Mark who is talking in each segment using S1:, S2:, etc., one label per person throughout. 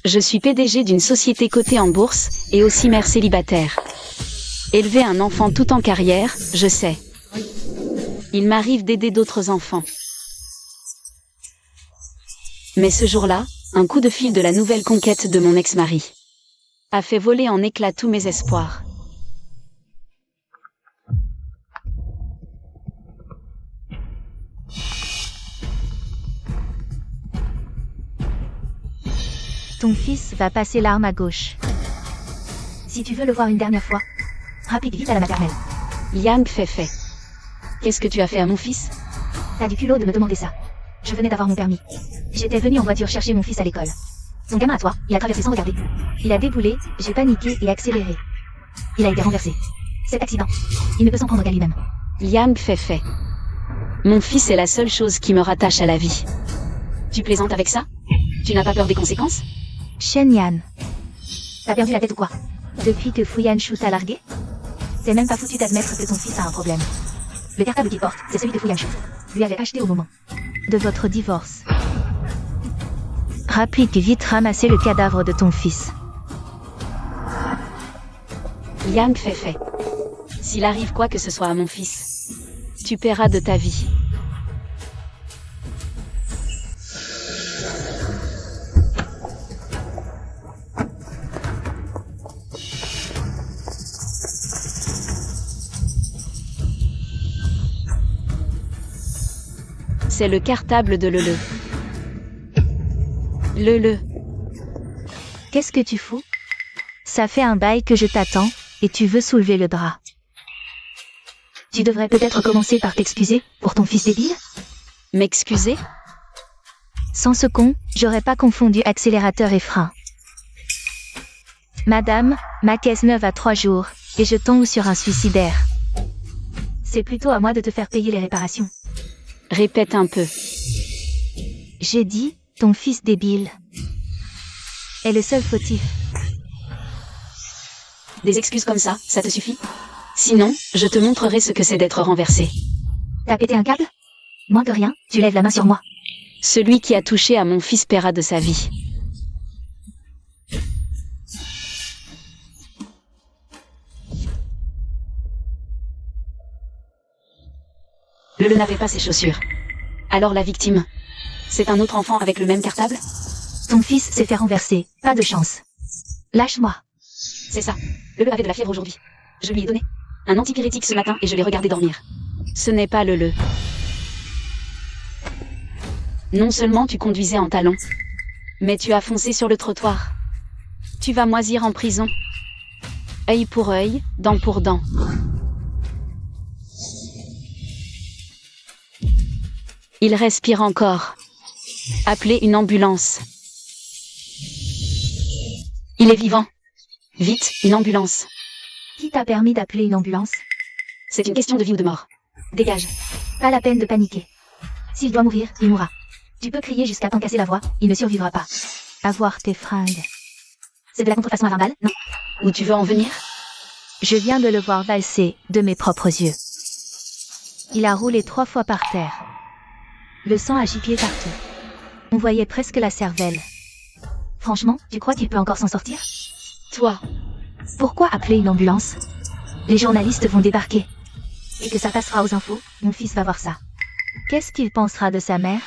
S1: Je suis PDG d'une société cotée en bourse, et aussi mère célibataire. Élever un enfant tout en carrière, je sais. Il m'arrive d'aider d'autres enfants. Mais ce jour-là, un coup de fil de la nouvelle conquête de mon ex-mari a fait voler en éclats tous mes espoirs.
S2: Ton fils va passer l'arme à gauche.
S3: Si tu veux le voir une dernière fois, rapide vite à la maternelle.
S1: Liam fait. Qu'est-ce que tu as fait à mon fils?
S3: T'as du culot de me demander ça. Je venais d'avoir mon permis. J'étais venue en voiture chercher mon fils à l'école. Ton gamin à toi, il a traversé sans regarder. Il a déboulé, j'ai paniqué et accéléré. Il a été renversé. Cet accident, il ne peut s'en prendre qu'à lui-même.
S1: Liam fait. Mon fils est la seule chose qui me rattache à la vie. Tu plaisantes avec ça? Tu n'as pas peur des conséquences?
S2: Shen Yan,
S3: T'as perdu la tête ou quoi?
S2: depuis que Fu Yanshu t'a largué?
S3: T'es même pas foutu d'admettre que ton fils a un problème. Le cartable qu'il porte, c'est celui de Fu Yanshu. Lui avait acheté au moment
S2: De votre divorce. Rapide et vite ramasser le cadavre de ton fils.
S1: Liam fait. S'il arrive quoi que ce soit à mon fils, tu paieras de ta vie. C'est le cartable de Lele. Lele.
S2: Qu'est-ce que tu fous? Ça fait un bail que je t'attends, et tu veux soulever le drap.
S3: Tu devrais peut-être commencer par t'excuser pour ton fils débile.
S1: M'excuser?
S2: Sans ce con, j'aurais pas confondu accélérateur et frein. Madame, ma caisse neuve a 3 jours, et je tombe sur un suicidaire.
S3: C'est plutôt à moi de te faire payer les réparations.
S1: Répète un peu.
S2: J'ai dit, ton fils débile est le seul fautif.
S1: Des excuses comme ça te suffit? Sinon, je te montrerai ce que c'est d'être renversé.
S3: T'as pété un câble? Moins que rien, tu lèves la main sur moi.
S1: Celui qui a touché à mon fils paiera de sa vie. Lele n'avait pas ses chaussures. Alors la victime, c'est un autre enfant avec le même cartable?
S3: Ton fils s'est fait renverser, pas de chance. Lâche-moi.
S1: C'est ça. Lele avait de la fièvre aujourd'hui. Je lui ai donné un antipyrétique ce matin et je l'ai regardé dormir. Ce n'est pas Lele. Non seulement tu conduisais en talons, mais tu as foncé sur le trottoir. Tu vas moisir en prison. Œil pour œil, dent pour dent. Il respire encore. Appelez une ambulance. Il est vivant. Vite, une ambulance.
S3: Qui t'a permis d'appeler une ambulance?
S1: C'est une question de vie ou de mort. Dégage.
S3: Pas la peine de paniquer. S'il doit mourir, il mourra. Tu peux crier jusqu'à t'en casser la voix, il ne survivra pas.
S2: Avoir tes fringues.
S3: C'est de la contrefaçon à 20 balles, non?
S1: Où tu veux en venir?
S2: Je viens de le voir valser, de mes propres yeux. Il a roulé 3 fois par terre. Le sang a giclé partout. On voyait presque la cervelle.
S3: Franchement, tu crois qu'il peut encore s'en sortir?
S1: Toi.
S3: Pourquoi appeler une ambulance? Les journalistes vont débarquer. Et que ça passera aux infos, mon fils va voir ça.
S2: Qu'est-ce qu'il pensera de sa mère?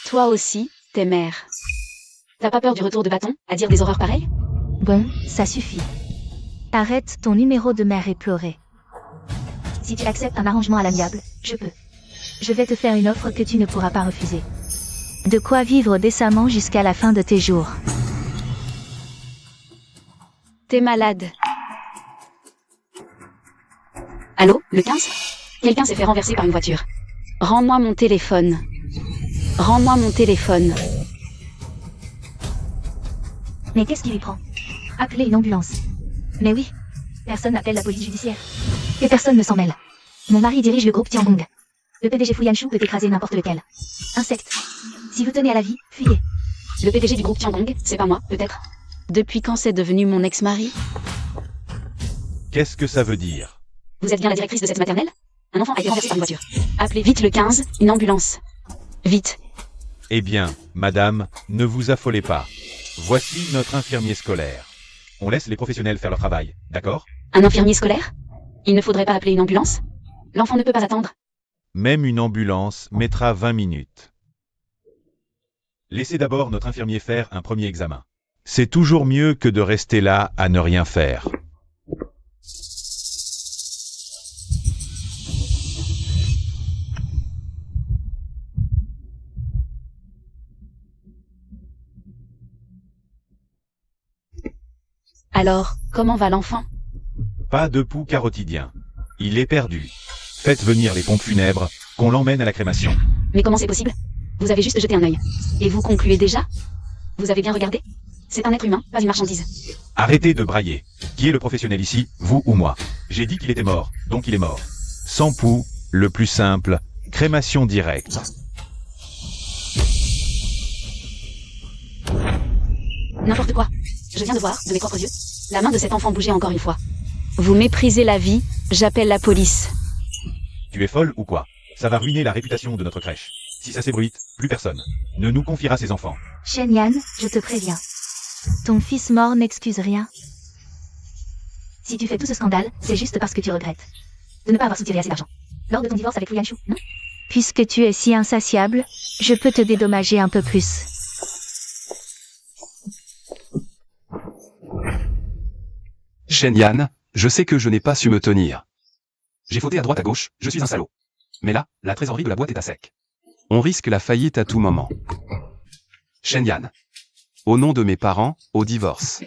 S1: Toi aussi, t'es mère. T'as pas peur du retour de bâton, à dire des horreurs pareilles?
S2: Bon, ça suffit. Arrête ton numéro de mère éplorée.
S3: Si tu acceptes un arrangement à l'amiable, je peux.
S2: Je vais te faire une offre que tu ne pourras pas refuser. De quoi vivre décemment jusqu'à la fin de tes jours.
S1: T'es malade. Allô, le 15? Quelqu'un s'est fait renverser par une voiture. Rends-moi mon téléphone. Rends-moi mon téléphone.
S3: Mais qu'est-ce qui lui prend? Appeler une ambulance. Mais oui, personne n'appelle la police judiciaire. Et personne ne s'en mêle. Mon mari dirige le groupe Tiangong. Le PDG Fu Yanshu peut écraser n'importe lequel. Insecte. Si vous tenez à la vie, fuyez.
S1: Le PDG du groupe Tiangong, c'est pas moi, peut-être? Depuis quand c'est devenu mon ex-mari?
S4: Qu'est-ce que ça veut dire?
S1: Vous êtes bien la directrice de cette maternelle? Un enfant a été renversé par une voiture. Appelez vite le 15, une ambulance. Vite.
S4: Eh bien, madame, ne vous affolez pas. Voici notre infirmier scolaire. On laisse les professionnels faire leur travail, d'accord?
S1: Un infirmier scolaire? Il ne faudrait pas appeler une ambulance? L'enfant ne peut pas attendre.
S4: Même une ambulance mettra 20 minutes. Laissez d'abord notre infirmier faire un premier examen. C'est toujours mieux que de rester là à ne rien faire.
S1: Alors, comment va l'enfant?
S4: Pas de pouls carotidien. Il est perdu. Faites venir les pompes funèbres, qu'on l'emmène à la crémation.
S1: Mais comment c'est possible? Vous avez juste jeté un œil. Et vous concluez déjà? Vous avez bien regardé? C'est un être humain, pas une marchandise.
S4: Arrêtez de brailler. Qui est le professionnel ici, vous ou moi? J'ai dit qu'il était mort, donc il est mort. Sans pouls, le plus simple, crémation directe.
S1: N'importe quoi. Je viens de voir, de mes propres yeux, la main de cet enfant bouger encore une fois. Vous méprisez la vie, j'appelle la police.
S4: Tu es folle ou quoi? Ça va ruiner la réputation de notre crèche. Si ça s'ébruite, plus personne ne nous confiera ses enfants.
S2: Shen Yan, je te préviens. Ton fils mort n'excuse rien.
S3: Si tu fais tout ce scandale, c'est juste parce que tu regrettes de ne pas avoir soutiré assez d'argent. Lors de ton divorce avec Fu Yanshu, non?
S2: Puisque tu es si insatiable, je peux te dédommager un peu plus.
S5: Shen Yan, je sais que je n'ai pas su me tenir. J'ai fauté à droite à gauche, je suis un salaud. Mais là, la trésorerie de la boîte est à sec. On risque la faillite à tout moment. Shen Yan. Au nom de mes parents, au divorce.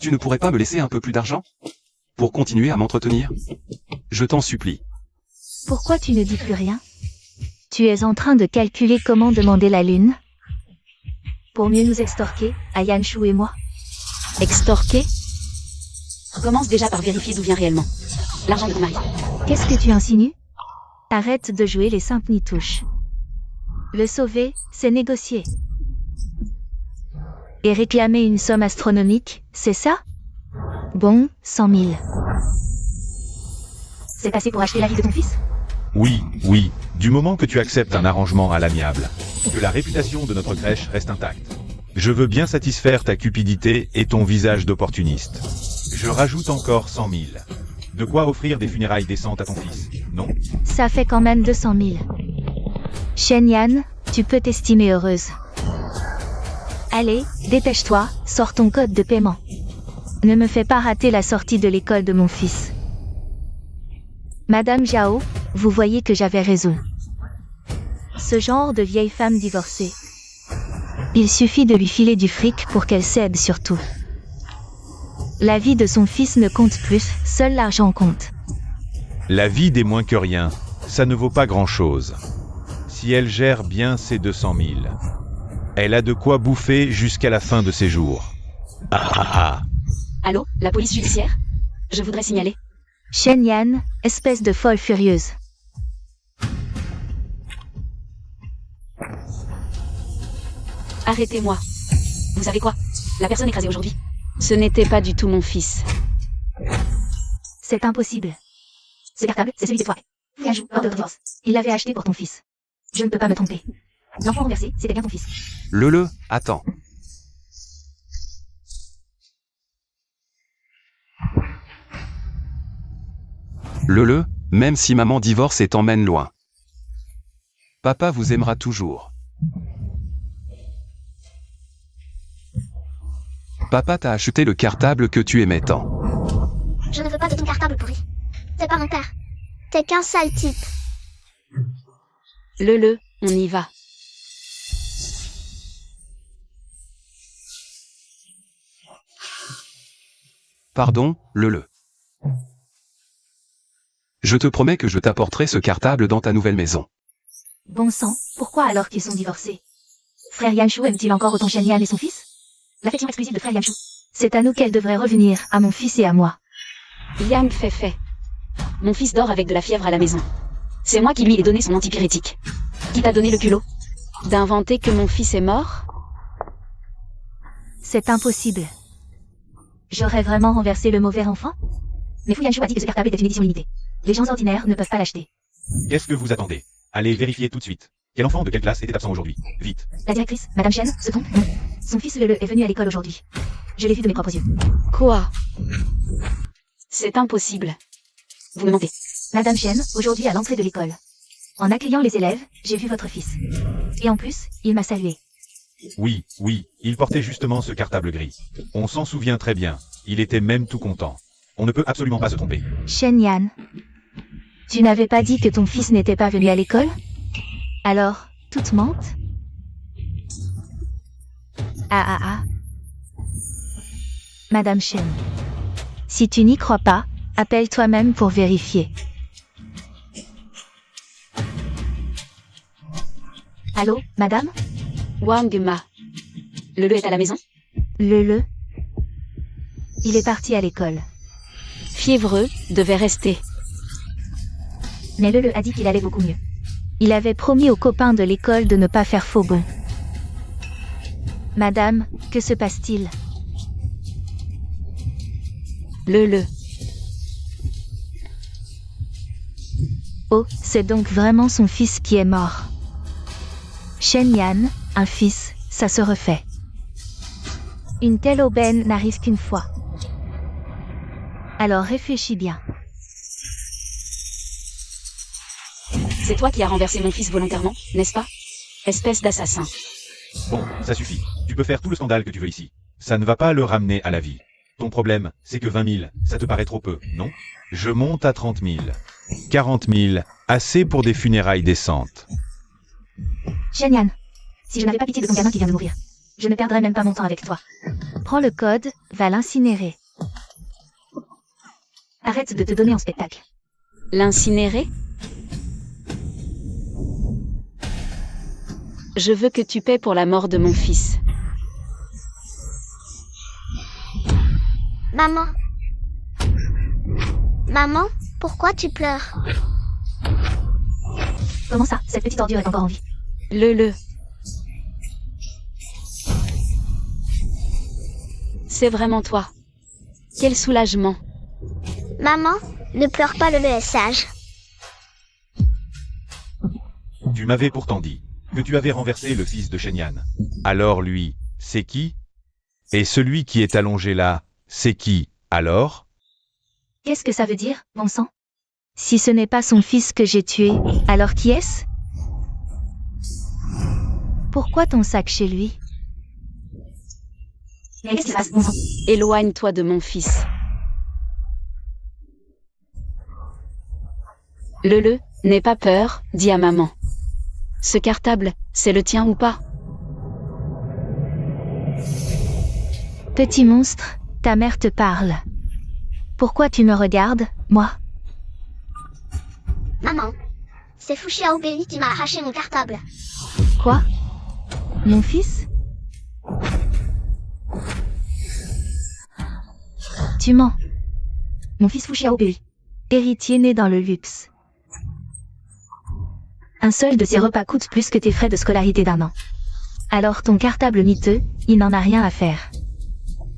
S5: Tu ne pourrais pas me laisser un peu plus d'argent? Pour continuer à m'entretenir? Je t'en supplie.
S2: Pourquoi tu ne dis plus rien? Tu es en train de calculer comment demander la lune? Pour mieux nous extorquer, à Yanshu et moi?
S1: Extorquer? Commence déjà par vérifier d'où vient réellement l'argent de ton mari.
S2: Qu'est-ce que tu insinues? Arrête de jouer les simples nitouches. Le sauver, c'est négocier. Et réclamer une somme astronomique, c'est ça? Bon, 100 000.
S3: C'est assez pour acheter la vie de ton fils?
S4: Oui, du moment que tu acceptes un arrangement à l'amiable, que la réputation de notre crèche reste intacte. Je veux bien satisfaire ta cupidité et ton visage d'opportuniste. Je rajoute encore 100 000. De quoi offrir des funérailles décentes à ton fils, non?
S2: Ça fait quand même 200 000. Shen Yan, tu peux t'estimer heureuse. Allez, dépêche-toi, sors ton code de paiement. Ne me fais pas rater la sortie de l'école de mon fils. Madame Zhao, vous voyez que j'avais raison. Ce genre de vieille femme divorcée. Il suffit de lui filer du fric pour qu'elle cède sur tout. La vie de son fils ne compte plus, seul l'argent compte.
S4: La vie des moins que rien, ça ne vaut pas grand-chose. Si elle gère bien ses 200 000, elle a de quoi bouffer jusqu'à la fin de ses jours.
S1: Allô, la police judiciaire? Je voudrais signaler.
S2: Shen Yan, espèce de folle furieuse.
S1: Arrêtez-moi. Vous savez quoi? La personne écrasée aujourd'hui. Ce n'était pas du tout mon fils.
S3: C'est impossible. Ce cartable, c'est celui de toi. Fu Yanshu, lors de votre divorce. Il l'avait acheté pour ton fils. Je ne peux pas me tromper. L'enfant renversé, c'était bien ton fils.
S5: Attends. Même si maman divorce et t'emmène loin. Papa vous aimera toujours. Papa t'a acheté le cartable que tu aimais tant.
S6: Je ne veux pas de ton cartable pourri. C'est pas mon père. T'es qu'un sale type.
S1: On y va.
S5: Pardon, Je te promets que je t'apporterai ce cartable dans ta nouvelle maison.
S3: Bon sang, pourquoi alors qu'ils sont divorcés? Frère Yanshu aime-t-il encore autant Shen Yan et son fils? L'affection exclusive de frère Yanshu. C'est à nous qu'elle devrait revenir, à mon fils et à moi.
S1: Yang fait. Mon fils dort avec de la fièvre à la maison. C'est moi qui lui ai donné son antipyrétique. Qui t'a donné le culot d'inventer que mon fils est mort?
S2: C'est impossible.
S3: J'aurais vraiment renversé le mauvais enfant? Mais Fu Yanshu a dit que ce cartable était une édition limitée. Les gens ordinaires ne peuvent pas l'acheter.
S4: Qu'est-ce que vous attendez? Allez vérifier tout de suite. Quel enfant de quelle classe était absent aujourd'hui? Vite.
S3: La directrice, Madame Chen, se trompe? Non. Son fils Le est venu à l'école aujourd'hui. Je l'ai vu de mes propres yeux.
S1: Quoi? C'est impossible. Vous me mentez.
S3: Madame Chen, aujourd'hui à l'entrée de l'école. En accueillant les élèves, j'ai vu votre fils. Et en plus, il m'a salué.
S4: Oui, il portait justement ce cartable gris. On s'en souvient très bien. Il était même tout content. On ne peut absolument pas se tromper.
S2: Shen Yan, tu n'avais pas dit que ton fils n'était pas venu à l'école? Alors, toute mente? Ah. Madame Chen, si tu n'y crois pas, appelle toi-même pour vérifier.
S3: Allô, madame?
S1: Wang Ma. Le est à la maison?
S2: Le. Il est parti à l'école.
S1: Fiévreux, devait rester.
S3: Mais Le a dit qu'il allait beaucoup mieux.
S2: Il avait promis aux copains de l'école de ne pas faire faux bond. Madame, que se passe-t-il?
S1: Le.
S2: Oh, c'est donc vraiment son fils qui est mort. Shen Yan, un fils, ça se refait. Une telle aubaine n'arrive qu'une fois. Alors réfléchis bien.
S1: C'est toi qui as renversé mon fils volontairement, n'est-ce pas? Espèce d'assassin.
S4: Bon, ça suffit. Tu peux faire tout le scandale que tu veux ici. Ça ne va pas le ramener à la vie. Ton problème, c'est que 20 000, ça te paraît trop peu, non? Je monte à 30 000. 40 000, assez pour des funérailles décentes.
S3: Shen Yan, si je n'avais pas pitié de ton gamin qui vient de mourir, je ne perdrais même pas mon temps avec toi.
S2: Prends le code, va l'incinérer.
S3: Arrête de te donner en spectacle.
S1: L'incinérer? Je veux que tu paies pour la mort de mon fils.
S6: Maman. Maman, pourquoi tu pleures?
S3: Comment ça, cette petite ordure est encore en vie?
S1: Le. C'est vraiment toi. Quel soulagement.
S6: Maman, ne pleure pas, Le est sage.
S4: Tu m'avais pourtant dit que tu avais renversé le fils de Shen Yan. Alors lui, c'est qui? Et celui qui est allongé là, c'est qui, alors?
S3: Qu'est-ce que ça veut dire, bon sang?
S2: Si ce n'est pas son fils que j'ai tué, alors qui est-ce? Pourquoi ton sac chez lui?
S3: Mais qu'est-ce qui se passe, bon sang?
S1: Éloigne-toi de mon fils. Le, n'aie pas peur, dis à maman. Ce cartable, c'est le tien ou pas?
S2: Petit monstre, ta mère te parle. Pourquoi tu me regardes, moi?
S6: Maman, c'est Fu Xiaobei qui m'a arraché mon cartable.
S2: Quoi? Mon fils? Tu mens.
S3: Mon fils Fu Xiaobei.
S2: Héritier né dans le luxe.
S3: Un seul de ses repas coûte plus que tes frais de scolarité d'un an.
S2: Alors ton cartable miteux, il n'en a rien à faire.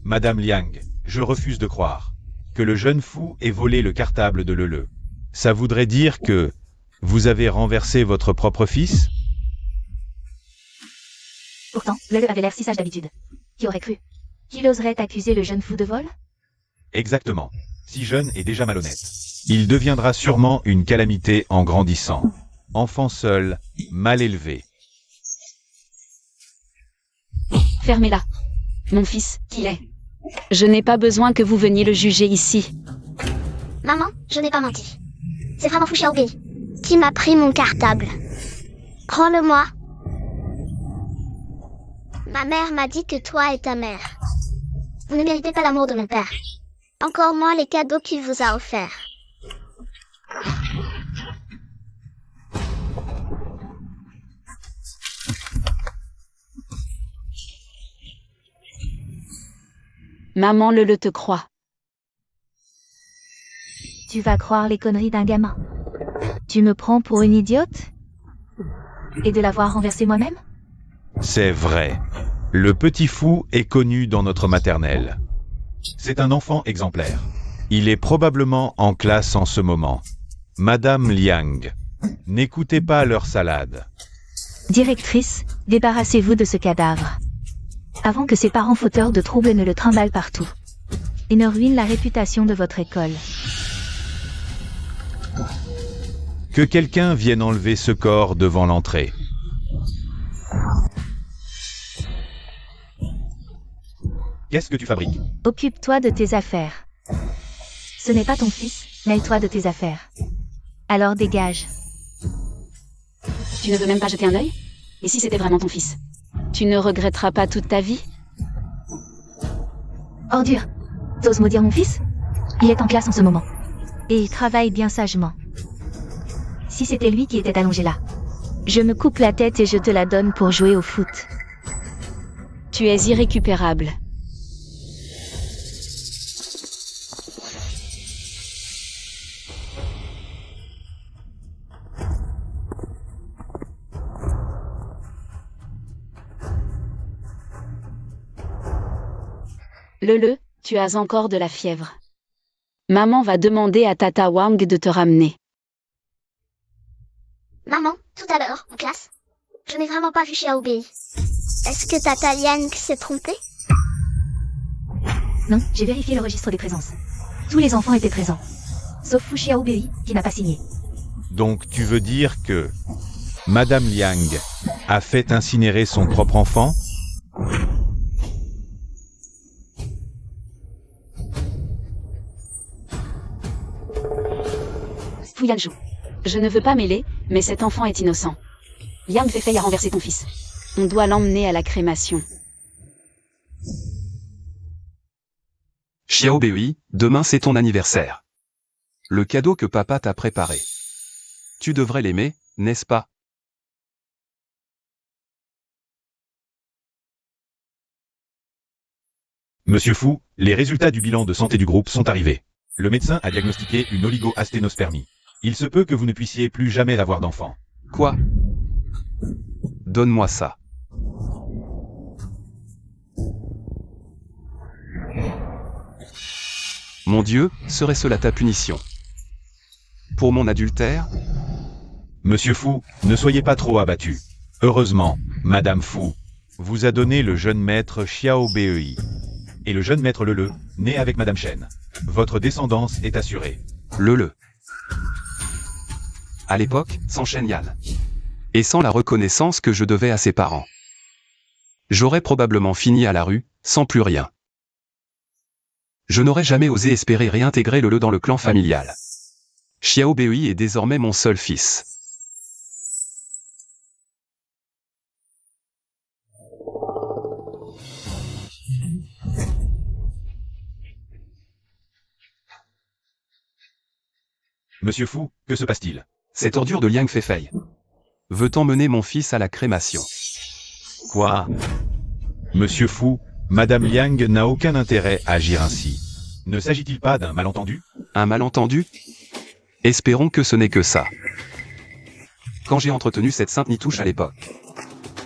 S4: Madame Liang, je refuse de croire que le jeune fou ait volé le cartable de Le. Ça voudrait dire que vous avez renversé votre propre fils?
S3: Pourtant, Le avait l'air si sage d'habitude. Qui aurait cru?
S2: Qui oserait accuser le jeune fou de vol?
S4: Exactement. Si jeune et déjà malhonnête. Il deviendra sûrement une calamité en grandissant. Enfant seul, mal élevé.
S1: Fermez-la. Mon fils, qui est? Je n'ai pas besoin que vous veniez le juger ici.
S6: Maman, je n'ai pas menti. C'est vraiment Fu Xiaobei qui m'a pris mon cartable. Prends-le-moi. Ma mère m'a dit que toi et ta mère, vous ne méritez pas l'amour de mon père. Encore moins les cadeaux qu'il vous a offerts.
S1: Maman le te croit.
S2: Tu vas croire les conneries d'un gamin. Tu me prends pour une idiote?
S3: Et de l'avoir renversé moi-même?
S4: C'est vrai. Le petit fou est connu dans notre maternelle. C'est un enfant exemplaire. Il est probablement en classe en ce moment. Madame Liang, n'écoutez pas leur salade.
S2: Directrice, débarrassez-vous de ce cadavre. Avant que ses parents fauteurs de troubles ne le trimballent partout. Et ne ruinent la réputation de votre école.
S4: Que quelqu'un vienne enlever ce corps devant l'entrée. Qu'est-ce que tu fabriques?
S2: Occupe-toi de tes affaires. Ce n'est pas ton fils, mêle-toi de tes affaires. Alors dégage.
S1: Tu ne veux même pas jeter un œil? Et si c'était vraiment ton fils? Tu ne regretteras pas toute ta vie?
S3: Ordure. T'oses maudire mon fils? Il est en classe en ce moment.
S2: Et il travaille bien sagement.
S3: Si c'était lui qui était allongé là.
S2: Je me coupe la tête et je te la donne pour jouer au foot.
S1: Tu es irrécupérable. Lele, tu as encore de la fièvre. Maman va demander à Tata Wang de te ramener.
S6: Maman, tout à l'heure, en classe, je n'ai vraiment pas vu Xiao Bei. Est-ce que Tata Liang s'est trompée?
S3: Non, j'ai vérifié le registre des présences. Tous les enfants étaient présents. Sauf Fu Xiao Bei, qui n'a pas signé.
S4: Donc tu veux dire que Madame Liang a fait incinérer son propre enfant?
S1: Fu Yanzhou. Je ne veux pas mêler, mais cet enfant est innocent. Yang Feifei a renversé ton fils. On doit l'emmener à la crémation.
S5: Xiao Bei, demain c'est ton anniversaire. Le cadeau que papa t'a préparé. Tu devrais l'aimer, n'est-ce pas?
S4: Monsieur Fu, les résultats du bilan de santé du groupe sont arrivés. Le médecin a diagnostiqué une oligo-asténospermie. Il se peut que vous ne puissiez plus jamais avoir d'enfant.
S5: Quoi? Donne-moi ça. Mon Dieu, serait cela ta punition? Pour mon adultère?
S4: Monsieur Fu, ne soyez pas trop abattu. Heureusement, Madame Fu vous a donné le jeune maître Xiao Bei. Et le jeune maître Lele, né avec Madame Chen. Votre descendance est assurée.
S5: Lele. À l'époque, sans Shen Yan. Et sans la reconnaissance que je devais à ses parents. J'aurais probablement fini à la rue, sans plus rien. Je n'aurais jamais osé espérer réintégrer Lele dans le clan familial. Xiao Bei est désormais mon seul fils.
S4: Monsieur Fu, que se passe-t-il?
S5: Cette ordure de Liang Feifei veut emmener mon fils à la crémation.
S4: Quoi? Monsieur Fu, Madame Liang n'a aucun intérêt à agir ainsi. Ne s'agit-il pas d'un malentendu?
S5: Un malentendu? Espérons que ce n'est que ça. Quand j'ai entretenu cette sainte nitouche à l'époque,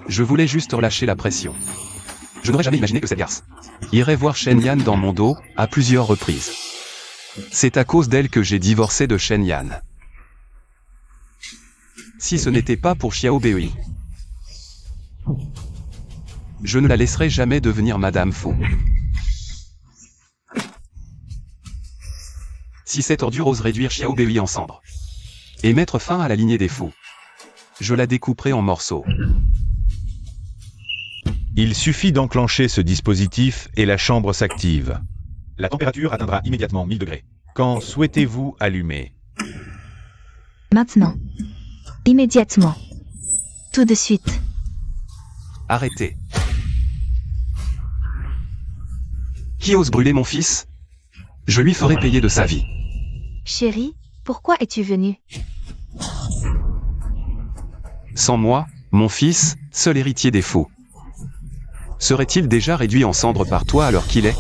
S5: je voulais juste relâcher la pression. Je n'aurais jamais imaginé que cette garce irait voir Shen Yan dans mon dos, à plusieurs reprises. C'est à cause d'elle que j'ai divorcé de Shen Yan. Si ce n'était pas pour Xiao Bei, je ne la laisserai jamais devenir Madame Fu. Si cette ordure ose réduire Xiao Bei en cendres et mettre fin à la lignée des fous, je la découperai en morceaux.
S4: Il suffit d'enclencher ce dispositif et la chambre s'active. La température atteindra immédiatement 1000 degrés. Quand souhaitez-vous allumer?
S2: Maintenant. Immédiatement. Tout de suite.
S5: Arrêtez. Qui ose brûler mon fils? Je lui ferai payer de sa vie.
S2: Chérie, pourquoi es-tu venu?
S5: Sans moi, mon fils, seul héritier des fous, serait-il déjà réduit en cendres par toi à l'heure qu'il est?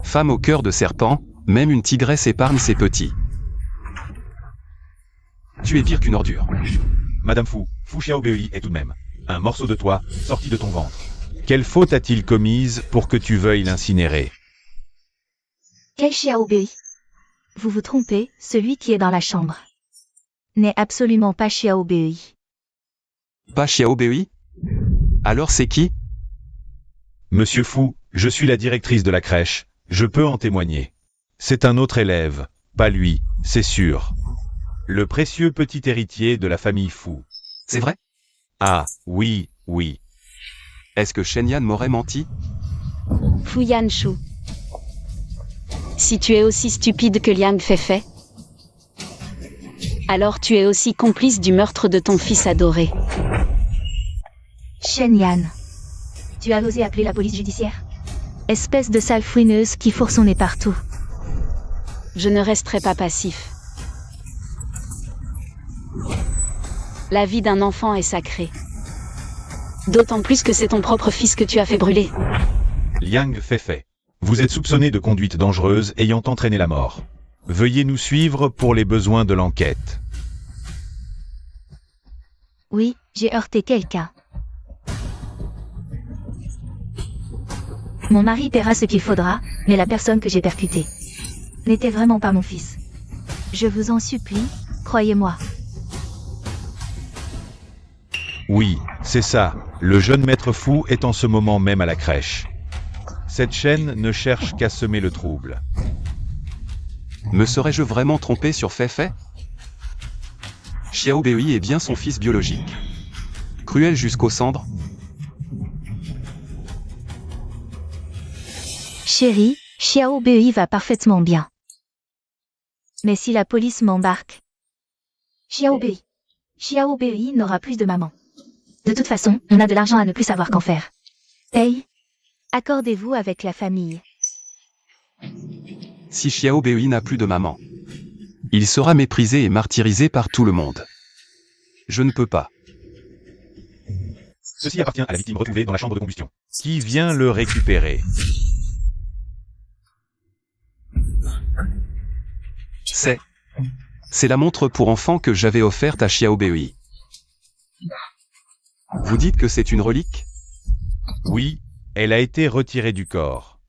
S5: Femme au cœur de serpent, même une tigresse épargne ses petits. Tu es pire qu'une ordure.
S4: Madame Fu, Fu Xiaobei est tout de même un morceau de toi sorti de ton ventre. Quelle faute a-t-il commise pour que tu veuilles l'incinérer?
S3: Quel Xiao Bei?
S2: Vous vous trompez, celui qui est dans la chambre n'est absolument pas Xiao Bei.
S5: Pas Xiao Bei? Alors c'est qui?
S4: Monsieur Fu, je suis la directrice de la crèche, je peux en témoigner. C'est un autre élève, pas lui, c'est sûr. Le précieux petit héritier de la famille Fu.
S5: C'est vrai?
S4: Ah, oui, oui.
S5: Est-ce que Shen-Yan m'aurait menti?
S1: Fu Yanshu. Si tu es aussi stupide que Liang Feifei, alors tu es aussi complice du meurtre de ton fils adoré.
S3: Shen-Yan, tu as osé appeler la police judiciaire?
S2: Espèce de sale fouineuse qui fourre son nez partout.
S1: Je ne resterai pas passif. La vie d'un enfant est sacrée. D'autant plus que c'est ton propre fils que tu as fait brûler.
S4: Liang Feifei. Vous êtes soupçonné de conduite dangereuse ayant entraîné la mort. Veuillez nous suivre pour les besoins de l'enquête.
S2: Oui, j'ai heurté quelqu'un.
S3: Mon mari paiera ce qu'il faudra, mais la personne que j'ai percutée n'était vraiment pas mon fils.
S2: Je vous en supplie, croyez-moi.
S4: Oui, c'est ça, le jeune maître Fu est en ce moment même à la crèche. Cette chaîne ne cherche qu'à semer le trouble.
S5: Me serais-je vraiment trompé sur Feifei? Xiao Bei est bien son fils biologique. Cruel jusqu'aux cendres?
S2: Chérie, Xiao Bei va parfaitement bien. Mais si la police m'embarque,
S3: Xiao Bei n'aura plus de maman. De toute façon, on a de l'argent à ne plus savoir qu'en faire. Hey,
S2: accordez-vous avec la famille.
S5: Si Xiao Bei n'a plus de maman, il sera méprisé et martyrisé par tout le monde. Je ne peux pas.
S4: Ceci appartient à la victime retrouvée dans la chambre de combustion. Qui vient le récupérer?
S5: C'est la montre pour enfants que j'avais offerte à Xiao Bei. Vous dites que c'est une relique?
S4: Oui, elle a été retirée du corps.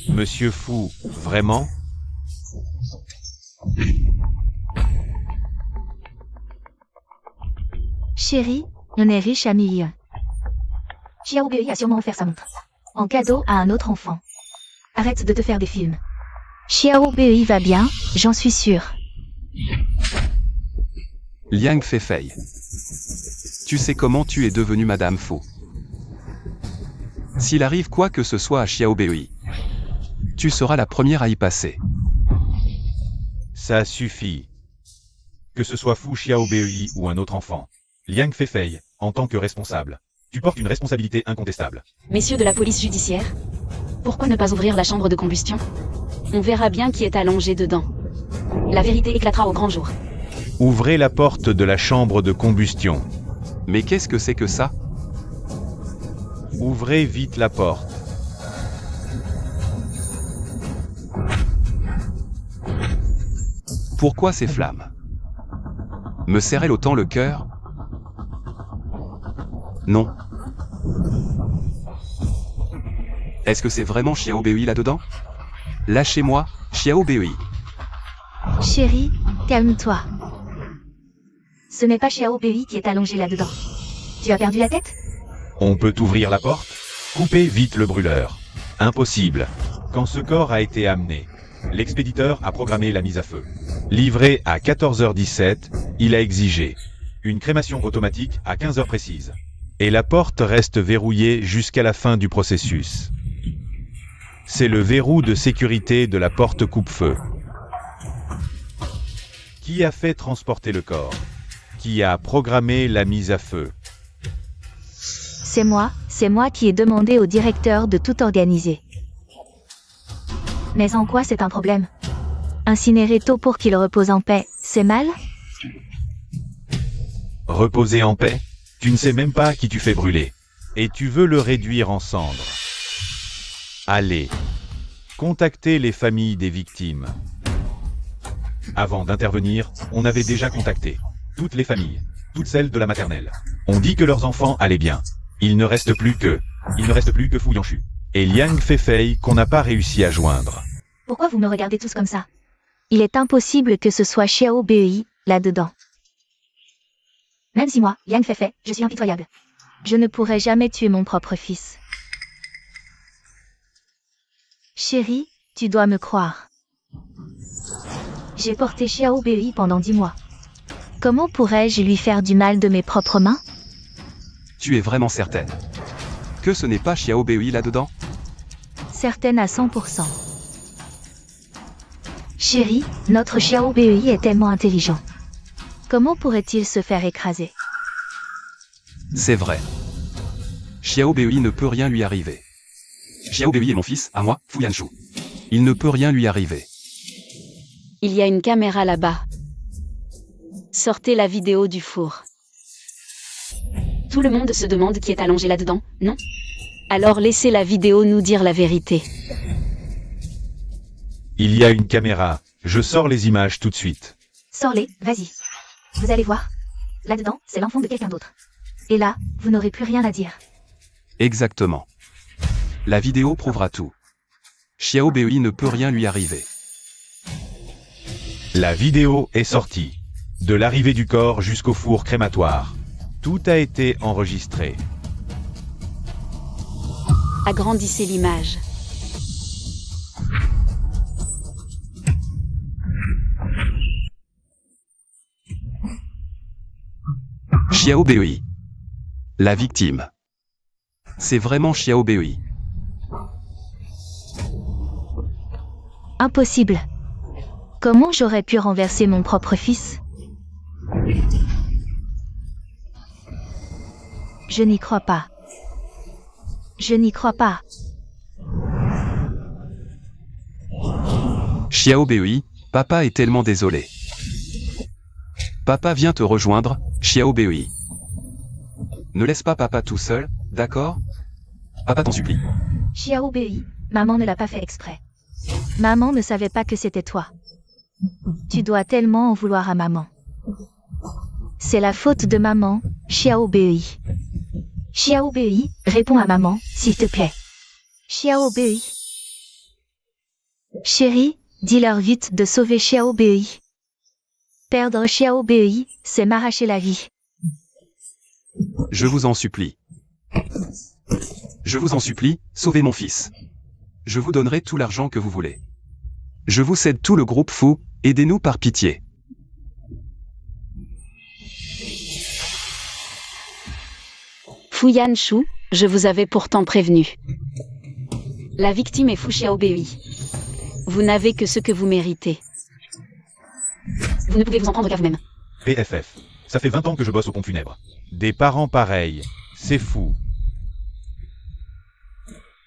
S4: Monsieur Fu, vraiment?
S2: Chérie, on est riche à millions.
S3: Xiao Bei a sûrement offert sa montre en cadeau à un autre enfant. Arrête de te faire des films.
S2: Xiao Bei va bien, j'en suis sûre.
S5: Liang Feifei. Tu sais comment tu es devenue Madame Fu. S'il arrive quoi que ce soit à Xiao Bei, tu seras la première à y passer.
S4: Ça suffit. Que ce soit Fu Xiao Bei ou un autre enfant. Liang Feifei, en tant que responsable, tu portes une responsabilité incontestable.
S1: Messieurs de la police judiciaire, pourquoi ne pas ouvrir la chambre de combustion? On verra bien qui est allongé dedans. La vérité éclatera au grand jour.
S4: Ouvrez la porte de la chambre de combustion.
S5: Mais qu'est-ce que c'est que ça?
S4: Ouvrez vite la porte.
S5: Pourquoi ces flammes? Me serrent-elles autant le cœur? Non. Est-ce que c'est vraiment Xiao Bei là-dedans? Lâchez-moi, Xiao Bei.
S2: Chérie, calme-toi.
S3: Ce n'est pas Xiao Bei qui est allongé là-dedans. Tu as perdu la tête?
S4: On peut ouvrir la porte? Coupez vite le brûleur. Impossible. Quand ce corps a été amené, l'expéditeur a programmé la mise à feu. Livré à 14h17, il a exigé une crémation automatique à 15h précises. Et la porte reste verrouillée jusqu'à la fin du processus. C'est le verrou de sécurité de la porte coupe-feu. Qui a fait transporter le corps? Qui a programmé la mise à feu?
S2: C'est moi qui ai demandé au directeur de tout organiser.
S3: Mais en quoi c'est un problème?
S2: Incinérer tôt pour qu'il repose en paix, c'est mal?
S4: Reposer en paix? Tu ne sais même pas qui tu fais brûler. Et tu veux le réduire en cendres. Allez, contactez les familles des victimes. Avant d'intervenir, on avait déjà contacté toutes les familles, toutes celles de la maternelle. On dit que leurs enfants allaient bien. Il ne reste plus que Fu Yanshu et Liang Feifei qu'on n'a pas réussi à joindre.
S3: Pourquoi vous me regardez tous comme ça?
S2: Il est impossible que ce soit Xiao Bei là-dedans.
S3: Même si moi, Liang Feifei, je suis impitoyable.
S2: Je ne pourrai jamais tuer mon propre fils. Chérie, tu dois me croire. J'ai porté Xiao Bei pendant 10 mois. Comment pourrais-je lui faire du mal de mes propres mains?
S5: Tu es vraiment certaine que ce n'est pas Xiao Bei là-dedans?
S2: Certaine à 100%. Chérie, notre Xiao Bei est tellement intelligent. Comment pourrait-il se faire écraser?
S5: C'est vrai. Xiao Bei ne peut rien lui arriver. Xiao Bei est mon fils, à moi, Fu Yanshu. Il ne peut rien lui arriver.
S1: Il y a une caméra là-bas. Sortez la vidéo du four. Tout le monde se demande qui est allongé là-dedans, non? Alors laissez la vidéo nous dire la vérité.
S4: Il y a une caméra. Je sors les images tout de suite.
S3: Sors-les, vas-y. Vous allez voir. Là-dedans, c'est l'enfant de quelqu'un d'autre. Et là, vous n'aurez plus rien à dire.
S5: Exactement. La vidéo prouvera tout. Xiao Bei ne peut rien lui arriver.
S4: La vidéo est sortie. De l'arrivée du corps jusqu'au four crématoire. Tout a été enregistré.
S1: Agrandissez l'image.
S5: Xiao Bei. La victime. C'est vraiment Xiao Bei.
S2: Impossible. Comment j'aurais pu renverser mon propre fils? Je n'y crois pas. Je n'y crois pas.
S5: Xiao Bei, papa est tellement désolé. Papa vient te rejoindre, Xiao Bei. Ne laisse pas papa tout seul, d'accord? Papa t'en supplie.
S3: Xiao Bei, maman ne l'a pas fait exprès.
S2: Maman ne savait pas que c'était toi. Tu dois tellement en vouloir à maman. C'est la faute de maman, Xiao Bei.
S3: Xiao Bei, réponds à maman, s'il te plaît.
S2: Xiao Bei. Chérie, dis-leur vite de sauver Xiao Bei. Perdre Xiao Bei, c'est m'arracher la vie.
S5: Je vous en supplie. Je vous en supplie, sauvez mon fils. Je vous donnerai tout l'argent que vous voulez. Je vous cède tout le groupe Fu, aidez-nous par pitié.
S1: Fu Yanshu, je vous avais pourtant prévenu. La victime est Fu Xiaobei. Vous n'avez que ce que vous méritez. Vous ne pouvez vous en prendre qu'à vous-même.
S4: PFF. Ça fait 20 ans que je bosse au pompe funèbre. Des parents pareils. C'est fou.